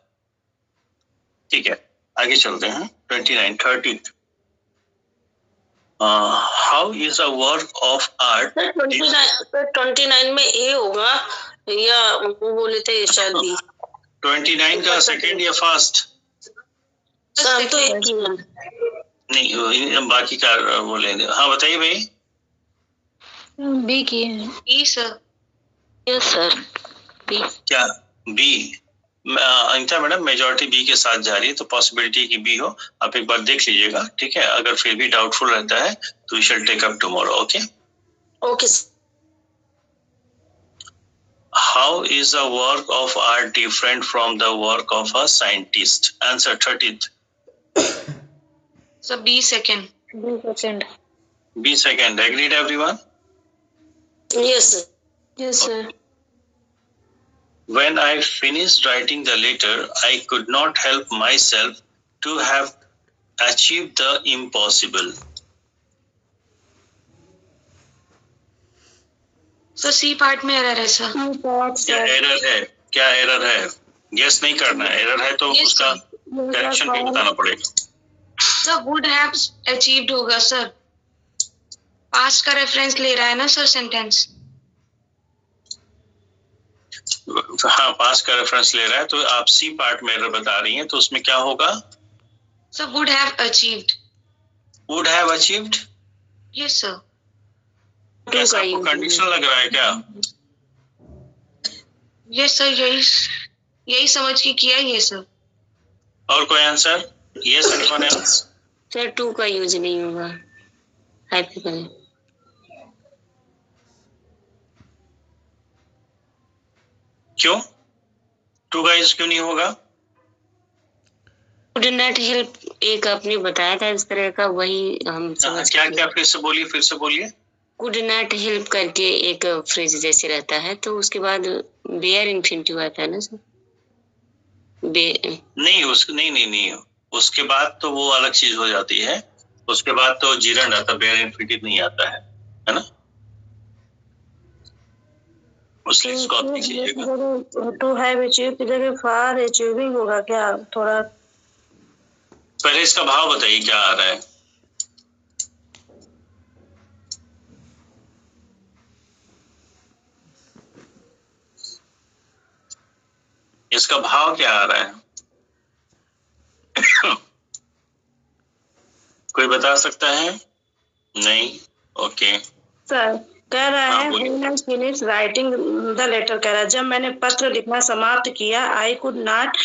ठीक है, आगे चलते हैं। 29, 30 how is a work of art. 29 में ए होगा, या वो बोले थे शायद बी। 29 का सेकंड या फर्स्ट? सर तो एक ही है। नहीं, बाकी का वो लेंगे। हाँ बताइए भाई। बी की है। B sir. Yes sir, B. क्या B? Anita madam, majority B के साथ जा रही है, तो पॉसिबिलिटी की बी हो। आप एक बार देख लीजिएगा, ठीक है। अगर फिर भी डाउटफुल रहता है तो we shall take up tomorrow. Okay okay. How is a work of art different from the work of a scientist? Answer 30th। Sir B second. B second. B second. Agreed everyone? Yes sir. Yes sir. When I finished writing the letter, I could not help myself to have achieved the impossible. Sir C part में error है सर। क्या error है? क्या error है? Guess नहीं करना है। एरर है तो उसका करेक्शन भी बताना पड़ेगा। सर वुड हैव अचीव्ड होगा सर। पास्ट का रेफरेंस ले रहा है ना सर सेंटेंस। हाँ, पास्ट का रेफरेंस ले रहा है, तो आप सी पार्ट में एरर बता रही हैं, तो उसमें क्या होगा? Sir would have achieved. Would have achieved? Yes sir. कैसा आपको कंडीशन लग रहा है क्या? यस सर, यही समझ के किया ये सर। और कोई answer? Yes, anyone else? Sir 2 का यूज नहीं होगा। हाइपोथेटिकल। क्यों टू का यूज क्यों नहीं होगा? कुड नॉट हेल्प एक आपने बताया था इस तरह का, वही हम समझ क्या क्या फिर से बोलिए। कुड नॉट हेल्प करके एक फ्रेज जैसे रहता है, तो उसके बाद बेयर इन्फिनिटिव आता है ना सर? नहीं, उसके बाद तो वो अलग चीज हो जाती है। उसके बाद तो जीरंड आता, बेयर इन्फिनिटिव नहीं आता है ना? उसको आप लिख लीजिएगा। टू हैव अचीव्ड की जगह फॉर अचीविंग होगा क्या? थोड़ा पहले इसका भाव बताइए क्या आ रहा है। इसका भाव क्या आ रहा है? कोई बता सकता है? नहीं, ओके सर कह रहा है फिनिश राइटिंग द लेटर, कह रहा है जब मैंने पत्र लिखना समाप्त किया, I could not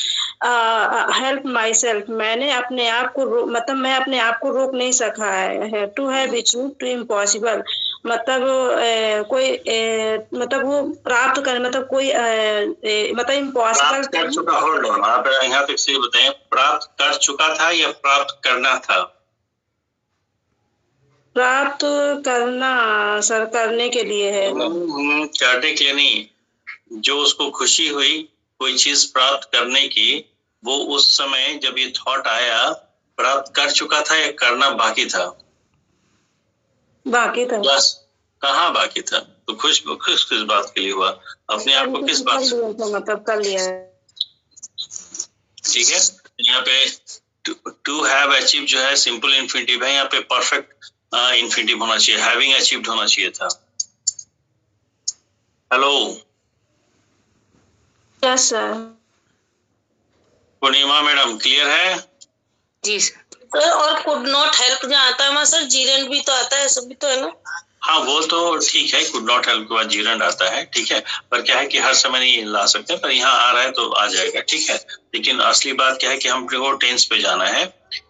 help my self, मैंने अपने आप को मतलब मैं अपने आप को रोक नहीं सका है। To have achieved to impossible मतलब कोई मतलब वो प्राप्त कर मतलब कोई मतलब इम्पॉसिबल कर चुका। होल्ड ऑन, आप यहाँ पे से बताएं, प्राप्त कर चुका था या प्राप्त करना था? प्राप्त करना सर, करने के लिए है। करने के लिए नहीं, जो उसको खुशी हुई कोई चीज प्राप्त करने की, वो उस समय जब ये थॉट आया प्राप्त कर चुका था या करना बाकी था? बाकी था। बस कहाँ बाकी था? तो खुश किस बात के लिए हुआ? अपने आप को किस बात से मतलब कर लिया है। ठीक है, यहाँ पे टू हैव अचीव जो है सिंपल इन्फिनिटिव है, यहाँ पे परफेक्ट इन्फिनिटिव होना चाहिए, हैविंग अचीव्ड होना चाहिए था। Hello yes sir. Purnima madam clear है? जी सर। सर और कुड नॉट हेल्प जो आता है वहाँ सर जीरंड भी तो आता है, सब भी तो है ना? हाँ वो तो ठीक है, कुड नॉट हेल्प के बाद जीरंड आता है, ठीक है, पर क्या है कि हर समय नहीं ला सकते, पर यहाँ आ रहा है तो आ जाएगा, ठीक है। लेकिन असली बात क्या है कि हम प्योर टेंस पे जाना है,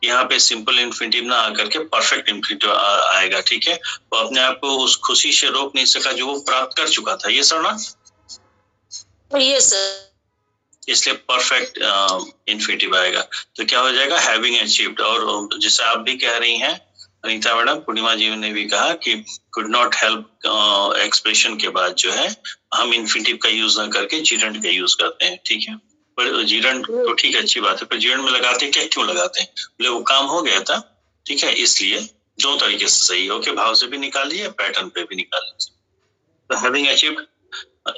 यहाँ पे सिंपल इन्फिनिटिव ना आकर के परफेक्ट इन्फिनिटिव आएगा, ठीक है। तो अपने आप को उस खुशी से रोक नहीं सका जो वो प्राप्त कर चुका था, ये सर ना? Yes sir. इसलिए परफेक्ट इन्फिनिटिव आएगा, तो क्या हो जाएगा? Having achieved. और जैसे आप भी कह रही हैं अनीता मैडम, पूर्णिमा जी ने भी कहा कि कुड नॉट हेल्प एक्सप्रेशन के बाद जो है हम इन्फिनिटिव का यूज ना करके जीरंड का यूज करते हैं, ठीक है। पर जीरंड तो ठीक है, अच्छी बात है, पर जीरंड में लगाते क्या, क्यों लगाते हैं? बोले वो काम हो गया था, ठीक है, इसलिए दो तरीके से सही हो के भाव से भी निकाल लिया, पैटर्न पे भी निकाल लीजिए। तो having achieved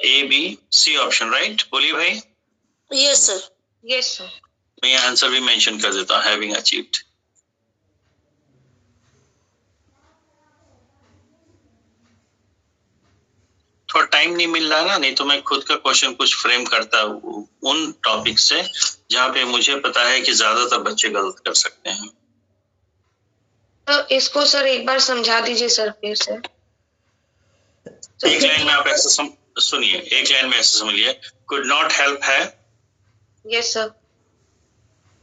A B C option, right? बोलिए भाई। Yes sir. Yes sir. मैं ये आंसर भी मेंशन कर देता हूँ, हैविंग अचीव्ड। थोड़ा टाइम नहीं मिल रहा ना, नहीं तो मैं खुद का क्वेश्चन कुछ फ्रेम करता उन टॉपिक से जहाँ पे मुझे पता है कि ज्यादातर बच्चे गलत कर सकते हैं। तो इसको सर एक बार समझा दीजिए सर फिर से। एक लाइन में आप ऐसे सुनिए, एक लाइन में ऐसे समझिए, कुड नॉट हेल्प है। Yes sir.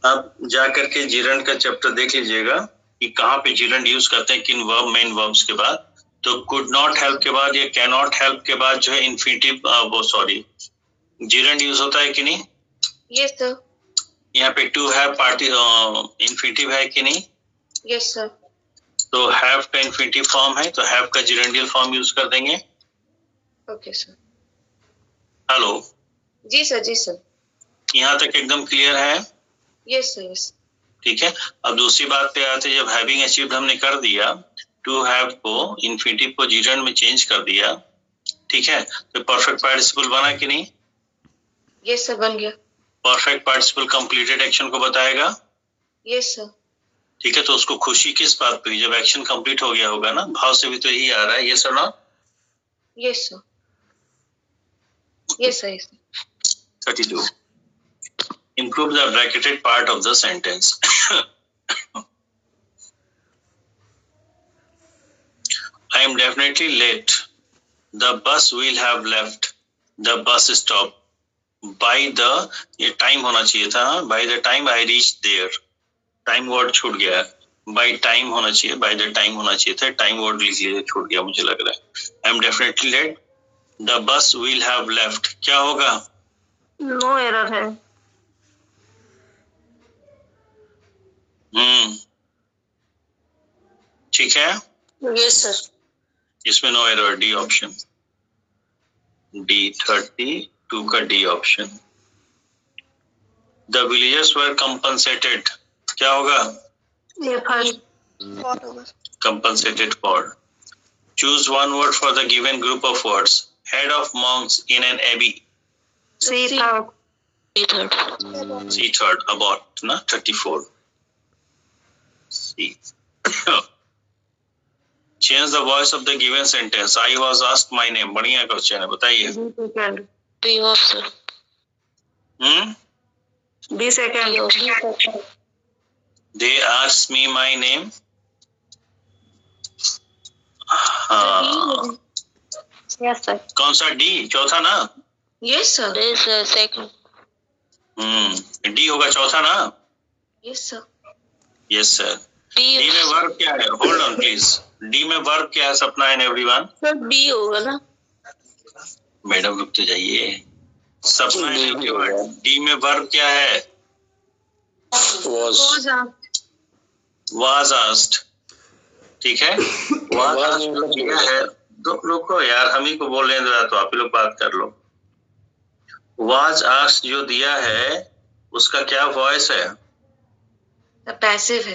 आप जा करके जीरंड का चैप्टर देख लीजिएगा कि कहाँ पे जीरंड यूज करते हैं, किन वर्ब, मेन वर्ब्स के बाद। तो कुड नॉट हेल्प के बाद या कैन नॉट हेल्प के बाद जो है इन्फिनिटिव वो सॉरी जीरंड यूज होता है कि नहीं? Yes sir. यहाँ पे टू हैव पार्टी इन्फिनिटिव है कि नहीं? Yes sir. तो हैव का इन्फिनिटिव फॉर्म है, तो हैव का जीरेंडियल फॉर्म यूज कर देंगे। Okay sir. हेलो जी सर। जी सर। यहाँ तक एकदम क्लियर है? Yes sir. यस। ठीक है, अब दूसरी बात पे आते हैं, जब हैविंग अचीव्ड हमने कर दिया, टू हैव को इन्फिनिटिव को जीरेंड में चेंज कर दिया, ठीक है, तो परफेक्ट पार्टिसिपल बना कि नहीं? यस सर, बन गया। परफेक्ट पार्टिसिपल कंप्लीटेड एक्शन को बताएगा। Yes sir. ठीक है, तो उसको खुशी किस बात पे हुई? जब एक्शन कंप्लीट हो गया होगा ना, भाव से भी तो यही आ रहा है, ये सर ना? Yes sir. Yes sir. 32. Improve the bracketed part of the sentence. I am definitely late. The bus will have left the bus stop by the, ये टाइम होना चाहिए था, by the time I reached there. Time word छूट गया, by time होना चाहिए, by the time होना चाहिए था, टाइम वर्ड लिख लीजिए, छूट गया मुझे लग रहा है। I am definitely late. The bus will have left, क्या होगा? नो एरर है। ठीक है, यस सर। इसमें no error, D option, D32 का D option. The villagers were compensated, क्या होगा? ये first. Compensated for. Choose one word for the given group of words. Head of monks in an abbey. C third. C third, about ना 34. C. Change the voice of the given sentence. I was asked my name. बढ़िया question है, बताइए। B of sir. B second. They asked me my name. हाँ, yes sir. कौन सा? D चौथा ना? Yes sir. Second. D होगा चौथा ना? Yes sir. Yes sir. D में वर्ब क्या है? Hold on please. डी में वर्ब क्या है सपना एंड एवरीवन? सर बी होगा ना? मैडम रुक तो जाइए। सपना एंड एवरीवन, डी में वर्ब क्या है? Was asked, ठीक है। Was asked जो दिया है, तो रुको यार, हम ही को बोल रहे हैं तो आप ही लोग बात कर लो। Was asked जो दिया है उसका क्या वॉइस है? पैसिव है।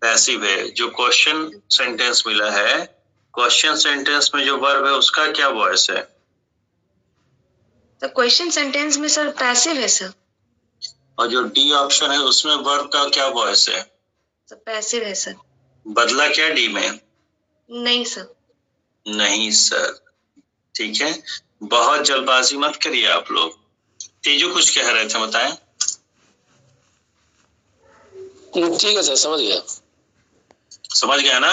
पैसिव है। जो क्वेश्चन सेंटेंस मिला है, क्वेश्चन सेंटेंस में जो वर्ब है उसका क्या वॉइस है? तो क्वेश्चन सेंटेंस में सर पैसिव है सर। और जो डी ऑप्शन है उसमें वर्ब का क्या वॉइस है? सर पैसिव है सर। बदला क्या डी में? नहीं सर। नहीं सर, ठीक है। बहुत जल्दबाजी मत करिए आप लोग। तेजू कुछ कह रहे थे, बताएं। ठीक है सर, समझ गया। समझ गया ना?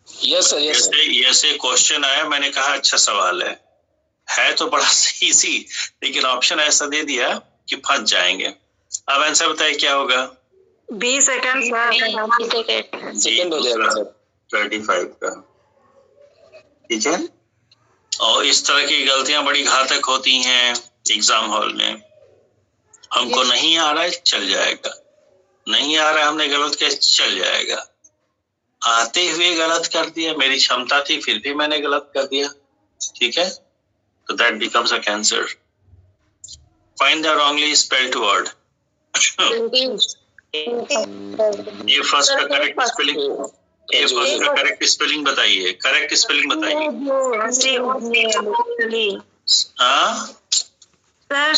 Yes sir, yes sir. ऐसे क्वेश्चन आया, मैंने कहा अच्छा सवाल है तो बड़ा इजी, लेकिन ऑप्शन ऐसा दे दिया कि फंस जाएंगे। अब आंसर बताइए क्या होगा? B second. सेकंड हो जाएगा सर। 35 का, ठीक है। और इस तरह की गलतियां बड़ी घातक होती हैं एग्जाम हॉल में। हमको नहीं आ रहा है, चल जाएगा। नहीं आ रहा है, हमने गलत किया, चल जाएगा। आते हुए गलत कर दिया, मेरी क्षमता थी फिर भी मैंने गलत कर दिया, ठीक है। तो that becomes a cancer. Find the wrongly spelled word. ये फर्स्ट का करेक्ट स्पेलिंग, ये फर्स्ट का करेक्ट स्पेलिंग बताइए, करेक्ट स्पेलिंग बताइए। हाँ सर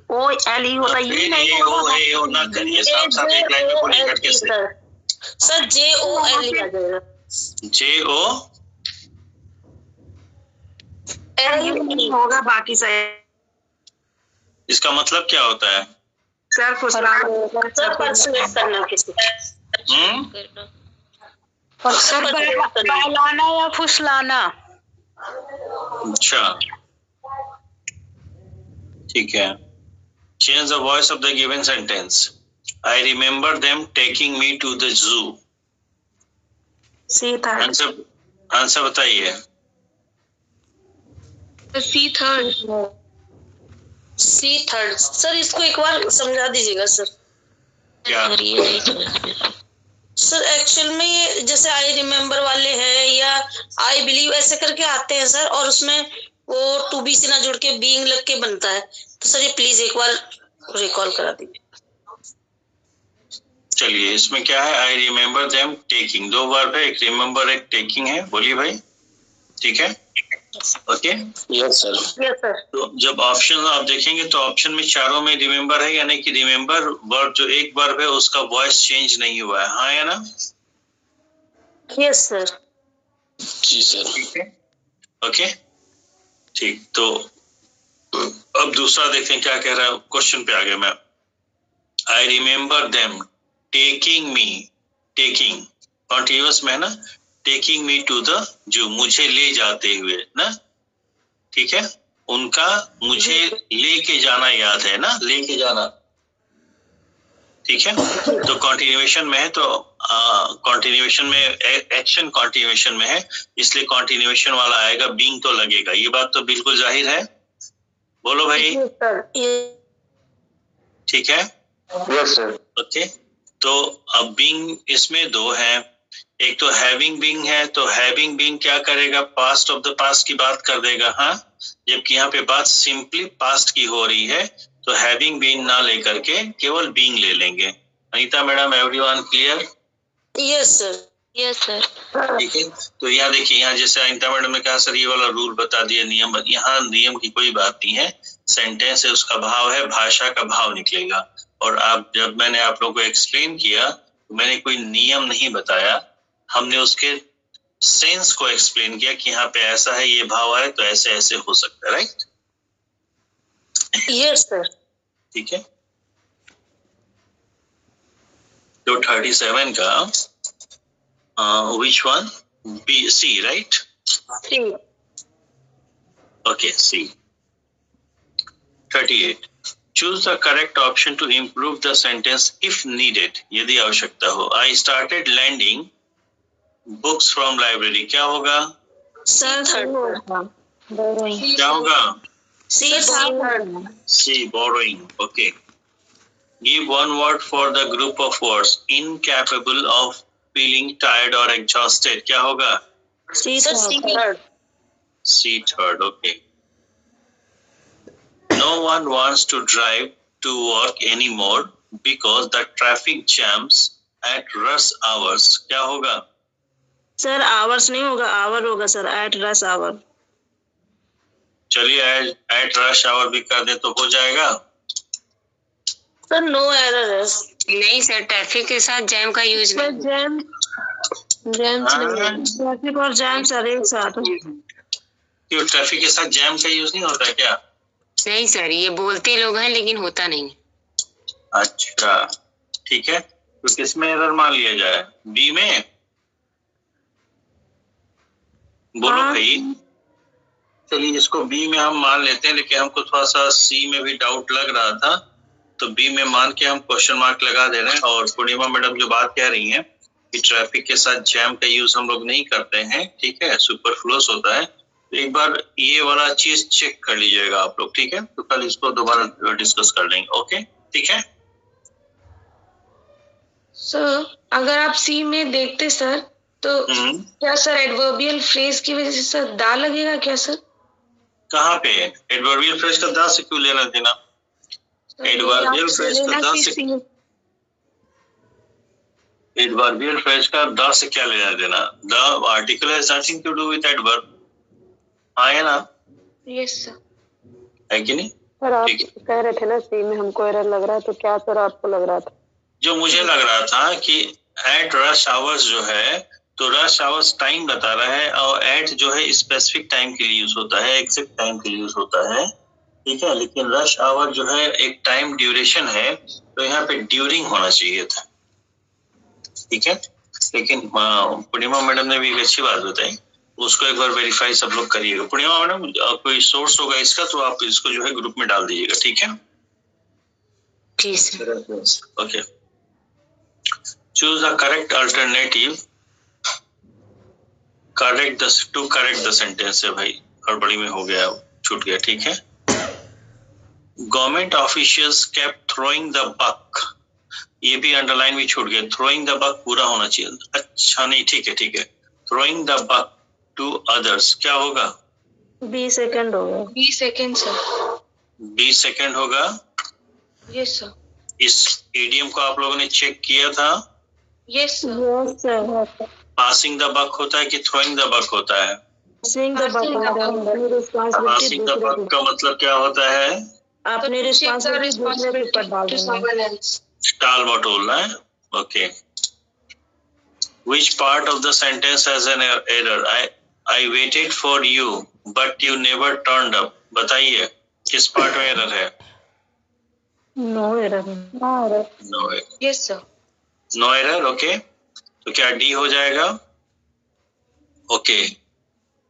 COOLE होता है, ये नहीं ओ ना करिए, साफ साफ एक लाइन में बोलिए हटके से। सर JOLE आ जाएगा। JO होगा, बाकी सही। इसका मतलब क्या होता है? सर सर पर्सनल करना किसी सर बहलाना या फुसलाना। अच्छा, ठीक है। Change the voice of the given sentence. I remember them taking me to the zoo. C third. Answer बताइए। सी थर्ड। सर इसको एक बार समझा दीजिएगा सर। क्या? सर एक्चुअल में ये जैसे आई रिमेम्बर वाले हैं या आई बिलीव ऐसे करके आते हैं सर, और उसमें वो टू बी से ना जुड़ के बीइंग लग के बनता है। तो सर ये प्लीज एक बार रिकॉल करा दीजिए। चलिए, इसमें क्या है? आई रिमेम्बर देम टेकिंग, दो वर्ब है, एक रिमेम्बर एक टेकिंग है। बोलिए भाई, ठीक है, okay. Yes sir. Yes sir. तो जब ऑप्शन आप देखेंगे तो ऑप्शन में चारों में रिमेम्बर है, यानी कि रिमेम्बर वर्ब जो एक वर्ब है उसका वॉइस चेंज नहीं हुआ है, हाँ या ना? Yes sir. जी सर। ठीक है, ओके, ठीक। तो अब दूसरा देखते हैं क्या कह रहा है। क्वेश्चन पे आ गया मैं। आई रिमेम्बर देम टेकिंग मी, टेकिंग कॉन्टिन्यूअस में है ना, टेकिंग मी टू द जू, मुझे ले जाते हुए ना, ठीक है। उनका मुझे लेके जाना याद है ना, लेके जाना, ठीक है। तो कंटिन्यूएशन में है, तो कंटिन्यूएशन में एक्शन कंटिन्यूएशन में है, इसलिए कंटिन्यूएशन वाला आएगा, बीइंग तो लगेगा। ये बात तो बिल्कुल जाहिर है, बोलो भाई। ठीक है, यस सर। ओके। तो अब बीइंग इसमें दो है, एक तो हैविंग बीइंग है, तो हैविंग बीइंग क्या करेगा, पास्ट ऑफ द पास्ट की बात कर देगा। हाँ, जबकि यहाँ पे बात सिंपली पास्ट की हो रही है, तो हैविंग बीन ना लेकर के केवल बीइंग ले लेंगे। Anita madam, everyone clear? Yes sir. Yes sir. ठीक है। तो यहाँ देखिए, यहाँ जैसे अनीता मैडम ने कहा सर ये वाला रूल बता दिया, नियम, यहाँ नियम की कोई बात नहीं है, सेंटेंस है उसका भाव है, भाषा का भाव निकलेगा। और आप जब मैंने आप लोगों को एक्सप्लेन किया तो मैंने कोई नियम नहीं बताया, हमने उसके सेंस को एक्सप्लेन किया कि यहाँ पे ऐसा है, ये भाव है तो ऐसे ऐसे हो सकता है, राइट? Yes sir. ठीक है। तो 37 का which one, B, C, right? Okay, C. 38, choose the correct option to improve the sentence if needed, यदि आवश्यकता हो। I started lending books from library, क्या होगा? सर क्या होगा? C, borrowing. Okay. Give one word for the group of words. Incapable of feeling tired or exhausted, क्या होगा? C, third. Okay. No one wants to drive to work anymore because the traffic jams at rush hours, क्या होगा? Sir hours नहीं होगा, our होगा sir, eight rush our. चलिए eight rush our भी कर दे तो हो जाएगा। सर नो एरर है। नहीं सर, ट्रैफिक के साथ जैम का यूज नहीं। ट्रैफिक और जैम सर एक साथ। क्यों, ट्रैफिक के साथ जैम का यूज नहीं होता क्या? नहीं सर, ये बोलते लोग हैं लेकिन होता नहीं। अच्छा, ठीक है। तो किसमें एरर मान लिया जाए? बी में? बोलो भाई। चलिए इसको बी में हम मान लेते हैं, लेकिन हमको थोड़ा सा सी में भी डाउट लग रहा था, तो बी में मान के हम क्वेश्चन मार्क लगा दे रहे हैं। और पूर्णिमा मैडम जो बात कह रही हैं कि ट्रैफिक के साथ जैम का यूज हम लोग नहीं करते हैं, ठीक है, सुपरफ्लुअस होता है, तो एक बार ये वाला चीज चेक कर लीजिएगा आप लोग, ठीक है? तो कल इसको दोबारा डिस्कस कर लेंगे। ओके, ठीक है। सर अगर आप सी में देखते सर, तो क्या सर एडवर्बियल फ्रेज की वजह से सर दा लगेगा क्या सर? कहाँ पे एडवर्बियल फ्रेज का दा से क्यों लेना देना? एडवर्बियल फ्रेज का दा से, एडवर्बियल फ्रेज का दा से क्या लेना देना? The article has nothing to do with adverb, हाँ है ना? Yes sir. है कि नहीं? सर आप कह रहे थे ना सी में हमको एरर लग रहा है, तो क्या सर आपको लग रहा था? जो मुझे लग रहा था कि एट रश आवर्स जो है, तो रश आवर्स टाइम बता रहा है, और एट जो है स्पेसिफिक टाइम के लिए यूज होता है, एग्जैक्ट टाइम के लिए यूज होता है, ठीक है। लेकिन रश आवर जो है एक टाइम ड्यूरेशन है, तो यहाँ पे ड्यूरिंग होना चाहिए था, ठीक है। लेकिन पूर्णिमा मैडम ने भी एक अच्छी बात बताई, उसको एक बार वेरीफाई सब लोग करिएगा। पूर्णिमा मैडम कोई सोर्स होगा इसका, तो आप इसको जो है ग्रुप में डाल दीजिएगा, ठीक है? Okay. Choose a correct alternative. Correct the sentence है भाई, हड़बड़ी में हो गया, छूट गया, ठीक है। Government officials kept throwing the buck. ये भी अंडरलाइन भी छूट गया, throwing the buck पूरा होना चाहिए। अच्छा नहीं, ठीक है, ठीक है। Throwing the buck to others, क्या होगा? 20 सेकंड होगा। 20 सेकंड सर। 20 सेकंड होगा। Yes sir. इस इडियम को आप लोगों ने चेक किया था? Yes sir. Passing the buck होता है कि थ्रोइंग द बक होता है? Passing the buck. Passing the buck का मतलब क्या होता है? अपनी रिस्पांसिबिलिटी टाल मटोलना है। Okay. Which part of the sentence has an error? I waited for you, but you never turned up. बताइए किस पार्ट में एरर है? No error. No error. Yes sir. No error, okay. तो क्या डी हो जाएगा? ओके।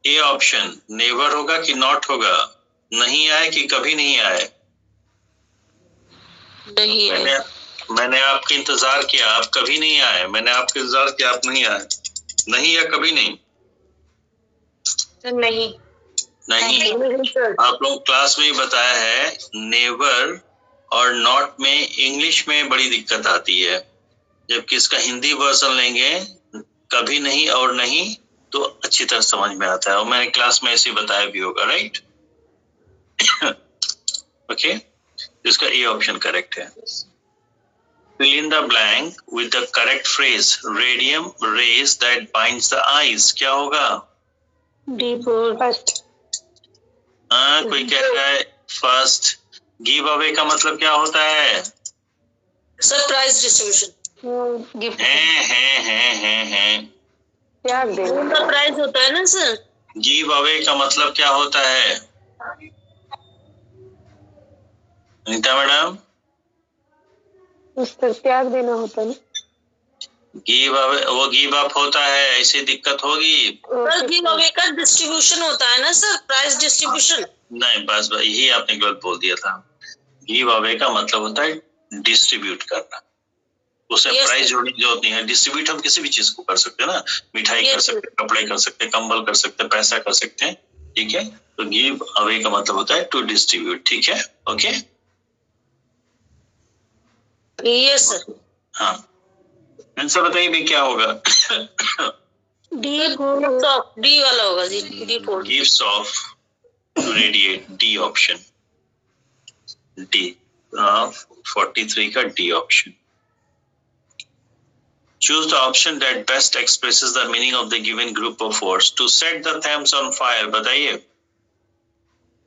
ए ऑप्शन नेवर होगा कि नॉट होगा? नहीं आए कि कभी नहीं आए? नहीं आए। मैंने आपका इंतजार किया, आप कभी नहीं आए। मैंने आपका इंतजार किया, आप नहीं आए। नहीं या कभी नहीं? सर नहीं। नहीं। आप लोग क्लास में ही बताया है, नेवर और नॉट में इंग्लिश में बड़ी दिक्कत आती है, जबकि इसका हिंदी वर्जन लेंगे कभी नहीं और नहीं तो अच्छी तरह समझ में आता है, और मैंने क्लास में ऐसे बताया भी होगा, राइट? ओके, इसका ए ऑप्शन करेक्ट है। Fill in the blank with the correct phrase. Radium rays that binds the eyes. क्या होगा? फर्स्ट। कोई कह रहा है फर्स्ट। गिव अवे का मतलब क्या होता है? Surprise distribution. गिफ्ट। हैं। त्याग देना। सरप्राइज होता है ना सर। गिव अवे का मतलब क्या होता है अनीता मैडम? उसका त्याग देना होता है। गिव अवे, वो गिव अप होता है, ऐसी दिक्कत होगी। सर गिव अवे का डिस्ट्रीब्यूशन होता है ना सर, प्राइज डिस्ट्रीब्यूशन। नहीं, बस यही आपने गलत बोल दिया था। गिव अवे का मतलब होता है डिस्ट्रीब्यूट करना, उसमें प्राइस जोड़ने की जरूरत नहीं है। डिस्ट्रीब्यूट हम किसी भी चीज को कर सकते हैं ना, मिठाई कर सकते हैं, कपड़े कर सकते हैं, कंबल कर सकते हैं, पैसा कर सकते हैं, ठीक है। तो गिव अवे का मतलब होता है टू डिस्ट्रीब्यूट, ठीक है, ओके। Yes sir. हाँ, आंसर बताइए भी क्या होगा? डी वाला होगा जी, D four. Gives off to radiate, D option, D 43 का D option. Choose the option that best expresses the meaning of the given group of words. To set the thames on fire, बताइए।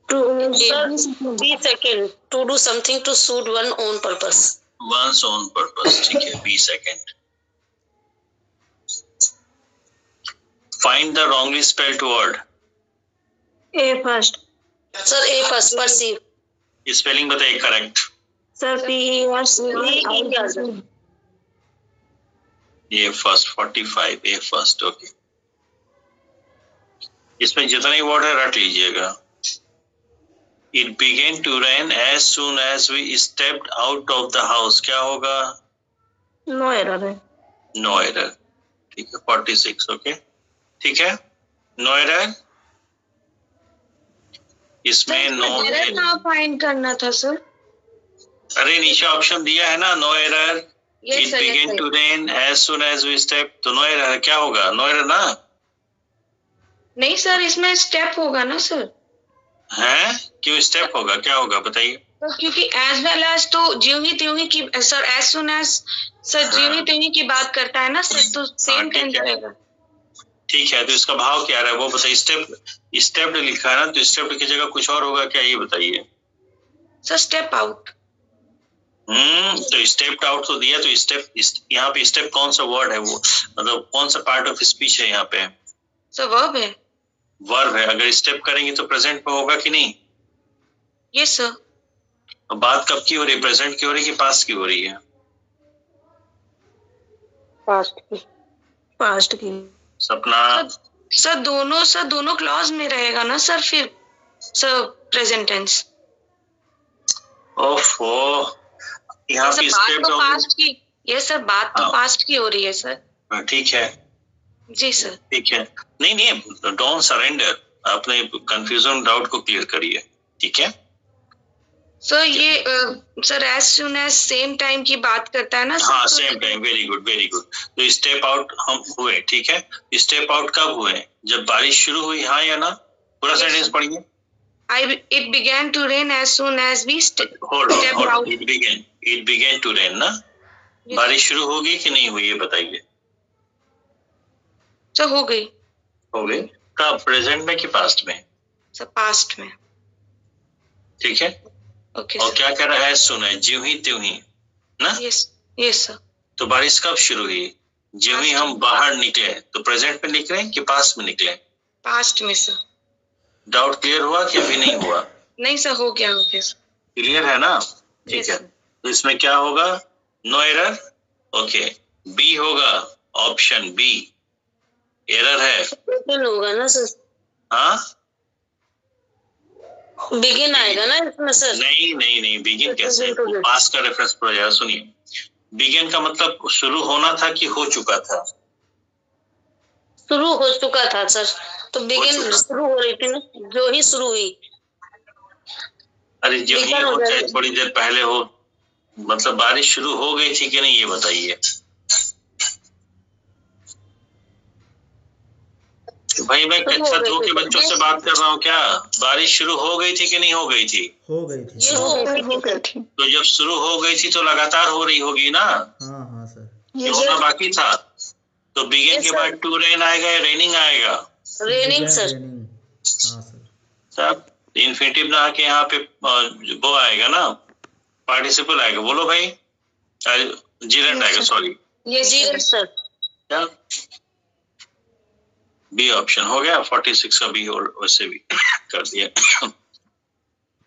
B second, to do something to suit one own purpose. One's own purpose, ठीक है, B second. Find the wrongly spelled word. A first. Sir A first, perceive. Spelling बताइए correct. Sir P A first 45, A first, okay. इसमें जितना ही word है रट लीजिएगा। It began to rain as soon as we stepped out of the house. क्या होगा? No error है। No error, ठीक है, 46, ओके, ठीक है, नो एरर। इसमें नो एरर फाइंड करना था सर। अरे नीचे ऑप्शन दिया है ना, no error. Yes, It sir, began yes, to rain as soon as we stepped, तो नो एरर क्या होगा? नो एरर ना? नहीं सर, इसमें स्टेप होगा ना सर। हैं? क्यों स्टेप होगा, क्या होगा बताइए? क्योंकि एज वेल एज तो ज्यों ही त्यों ही की sir, as soon as sir ज्यों ही त्यों ही की बात करता है ना सर, तो सेम टेंस रहेगा। ठीक है, तो इसका भाव क्या रहा है वो बताइए। स्टेप्ड लिखा है ना, तो स्टेप्ड की जगह कुछ और होगा क्या, ये बताइए। Sir step out. तो स्टेप्ड आउट तो दिया, तो स्टेप यहाँ पे स्टेप कौन सा वर्ड है, वो मतलब कौन सा पार्ट ऑफ स्पीच है यहाँ पे? सर वर्ब है। वर्ब है, अगर स्टेप करेंगे तो प्रेजेंट में होगा कि नहीं? Yes sir. अब बात कब की हो रही है, प्रेजेंट की हो रही है कि पास्ट की हो रही है? पास्ट की। पास्ट की। सपना सर दोनों क्लॉज में रहेगा ना सर, फिर सर प्रेजेंट टेंस। ओफो, यहाँ पे स्टेप तो पास्ट की। यस सर, बात तो पास्ट की हो रही है सर। ठीक है जी सर। ठीक है, नहीं डोंट सरेंडर, अपने कंफ्यूजन डाउट को क्लियर करिए, ठीक है सर। ये sir as soon as same time की बात करता है ना सर। हाँ, same time, very good very good. तो स्टेप आउट हम हुए, ठीक है। स्टेप आउट कब हुए? जब बारिश शुरू हुई, हाँ या ना? पूरा सेंटेंस पढ़िए। It began to rain as soon as we stepped out. It began to rain ना? बारिश शुरू होगी कि नहीं हुई, ये बताइए। सर हो गई। हो गई कब, प्रेजेंट में कि पास्ट में? सर पास्ट में। ठीक है, ओके। और क्या कह रहा है, सुना है, ज्यों ही त्यों ही ना? Yes sir. तो बारिश कब शुरू हुई? ज्यों ही हम बाहर निकले, तो प्रेजेंट में निकले कि पास्ट में निकले? पास्ट में सर। डाउट क्लियर हुआ कि अभी नहीं हुआ? नहीं सर, हो गया क्लियर है ना? ठीक है, तो इसमें क्या होगा, नो एरर, ओके। बी होगा, ऑप्शन बी एरर है, होगा ना सर? हाँ, बिगिन आएगा ना इसमें सर? नहीं बिगिन कैसे, पास्ट का रेफरेंस पड़ा जाएगा। सुनिए, बिगिन का मतलब शुरू होना था कि हो चुका था? शुरू हो चुका था सर, तो बिगिन शुरू हो रही थी ना, जो ही शुरू हुई। अरे जो ही हो चाहे थोड़ी देर पहले हो, मतलब बारिश शुरू हो गई थी कि नहीं ये बताइए। भाई मैं कक्षा 2 के बच्चों से बात कर रहा हूँ, क्या बारिश शुरू हो गई थी कि नहीं हो गई थी? हो गई थी। ये हो गई थी। तो जब शुरू हो गई थी तो लगातार हो रही होगी ना? हाँ हाँ सर। ये होना बाकी था। तो बिगिन के बाद टू रेन आएगा या रेनिंग आएगा? Raining sir. रेनिंग। हाँ सर। सब इन्फिनिटिव ना आके यहाँ पे वो आएगा ना, पार्टिसिपल आएगा। बोलो भाई, जीरेंड आएगा, सॉरी ये जीरेंड सर। क्या बी ऑप्शन हो गया? 46 का बी और वैसे भी कर दिया।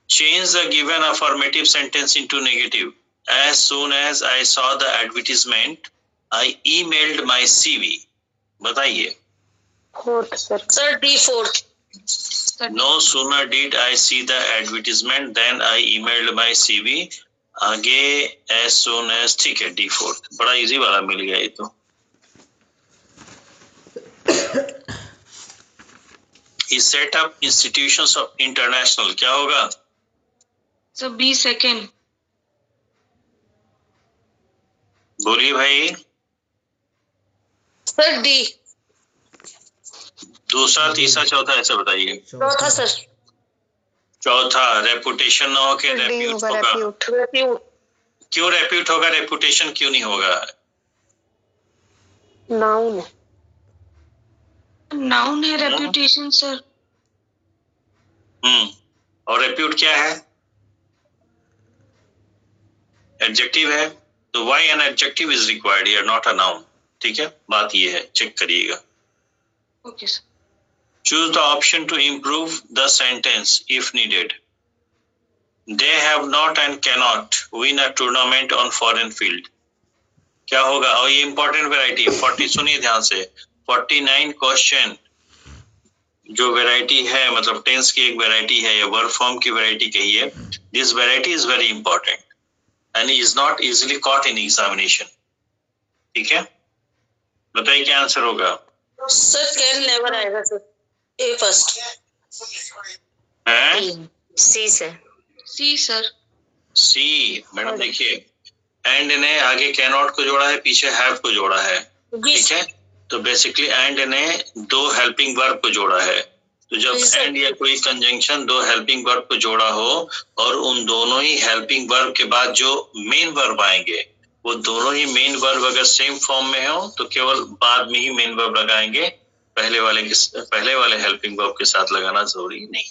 Change the given affirmative sentence into negative. As soon as I saw the advertisement, I emailed my CV. बताइए। Fourth sir. Sir D fourth. No sooner did I see the advertisement than I emailed my CV. आगे as soon as, ठीक है, D fourth. बड़ा easy वाला मिल गया ये तो। He set up institutions of international, क्या होगा? Sir B second. बोलिए भाई। Sir D. दूसरा, तीसरा, चौथा ऐसे बताइए। चौथा सर। चौथा, रेपुटेशन ना होके रेप्यूट होगा। क्यों रेप्यूट होगा? रेपुटेशन क्यों नहीं होगा? नाउन है। नाउन है रेपुटेशन सर। और रेप्यूट क्या है? एडजेक्टिव है। तो why an adjective is required here, not a noun. ठीक है, बात ये है, चेक करिएगा। Okay sir. Choose the option to improve the sentence if needed. They have not and cannot win a tournament on foreign field. क्या होगा? और ये इंपॉर्टेंट वैरायटी है। 40 सुनिए ध्यान से। 49 क्वेश्चन जो वैरायटी है, मतलब टेंस की एक वैरायटी है या वर्ब फॉर्म की वैरायटी कहिए। This variety is very important and is not easily caught in examination. ठीक है, बताइए क्या आंसर होगा? सर कैन नेवर आएगा सर। ए फर्स्ट है। सी सर। सी सर। सी मैडम देखिए, एंड ने आगे कैनॉट को जोड़ा है, पीछे हैव को जोड़ा है। ठीक है, तो बेसिकली एंड ने दो हेल्पिंग वर्ब को जोड़ा है। तो जब एंड या कोई कंजंक्शन दो हेल्पिंग वर्ब को जोड़ा हो और उन दोनों ही हेल्पिंग वर्ब के बाद जो मेन वर्ब आएंगे, वो दोनों ही मेन वर्ब अगर सेम फॉर्म में हो तो केवल बाद में ही मेन वर्ब लगाएंगे, पहले वाले हेल्पिंग वर्ब के साथ लगाना जरूरी नहीं।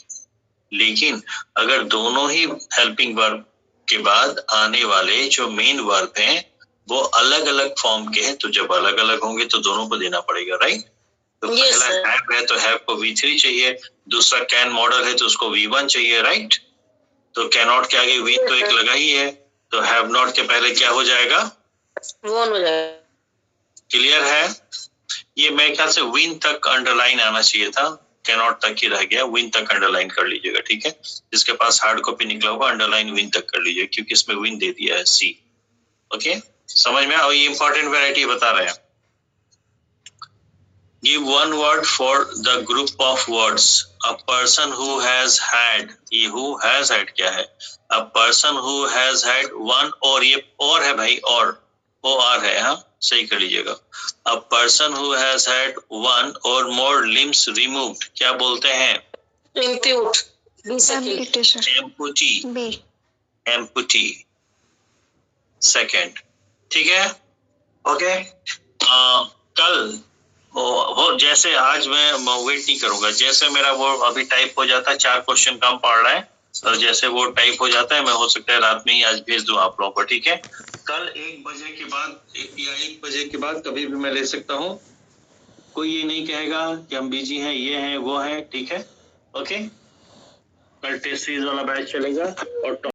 लेकिन अगर दोनों ही हेल्पिंग वर्ब के बाद आने वाले जो मेन वर्ब हैं वो अलग अलग फॉर्म के हैं, तो जब अलग अलग होंगे तो दोनों को देना पड़ेगा, राइट? तो पहला हैव है तो हैव को V3 चाहिए, दूसरा कैन मॉडल है तो उसको V1 चाहिए, राइट? तो कैन नॉट के आगे वी तो एक लगा ही है, तो हैव नॉट के पहले क्या हो जाएगा? वन हो जाएगा। क्लियर है? ये मेरे ख्याल से विन तक अंडरलाइन आना चाहिए था, कैनॉट तक ही रह गया। विन तक अंडरलाइन कर लीजिएगा, ठीक है? जिसके पास हार्ड कॉपी निकला होगा अंडरलाइन विन तक कर लीजिएगा, क्योंकि इसमें विन दे दिया है सी। ओके, समझ में? और ये इंपॉर्टेंट वैरायटी बता रहे हैं। Give one word for the group of words a person who has had. ये हु हैज हैड क्या है? A person who has had one, और ये और है भाई, और ओ आर है, हाँ सही कर लीजिएगा। A person who has had one और मोर लिम्स रिमूव्ड क्या बोलते हैं? इम्प्यूट। एम्पुटी। एम्पुटी सेकेंड, ठीक है? ओके, कल वो जैसे आज मैं वेट नहीं करूंगा, जैसे मेरा वो अभी टाइप हो जाता है, 4 क्वेश्चन कम पड़ रहा है, और जैसे वो टाइप हो जाता है मैं हो सकता है रात में ही आज भेज दूं आप लोगों को, ठीक है? कल 1 बजे के बाद या 1 बजे के बाद कभी भी मैं ले सकता हूं, कोई ये नहीं कहेगा कि हम बिजी हैं, ये हैं वो हैं, ठीक है? ओके, कल टेस्ट सीरीज वाला बैच चलेगा और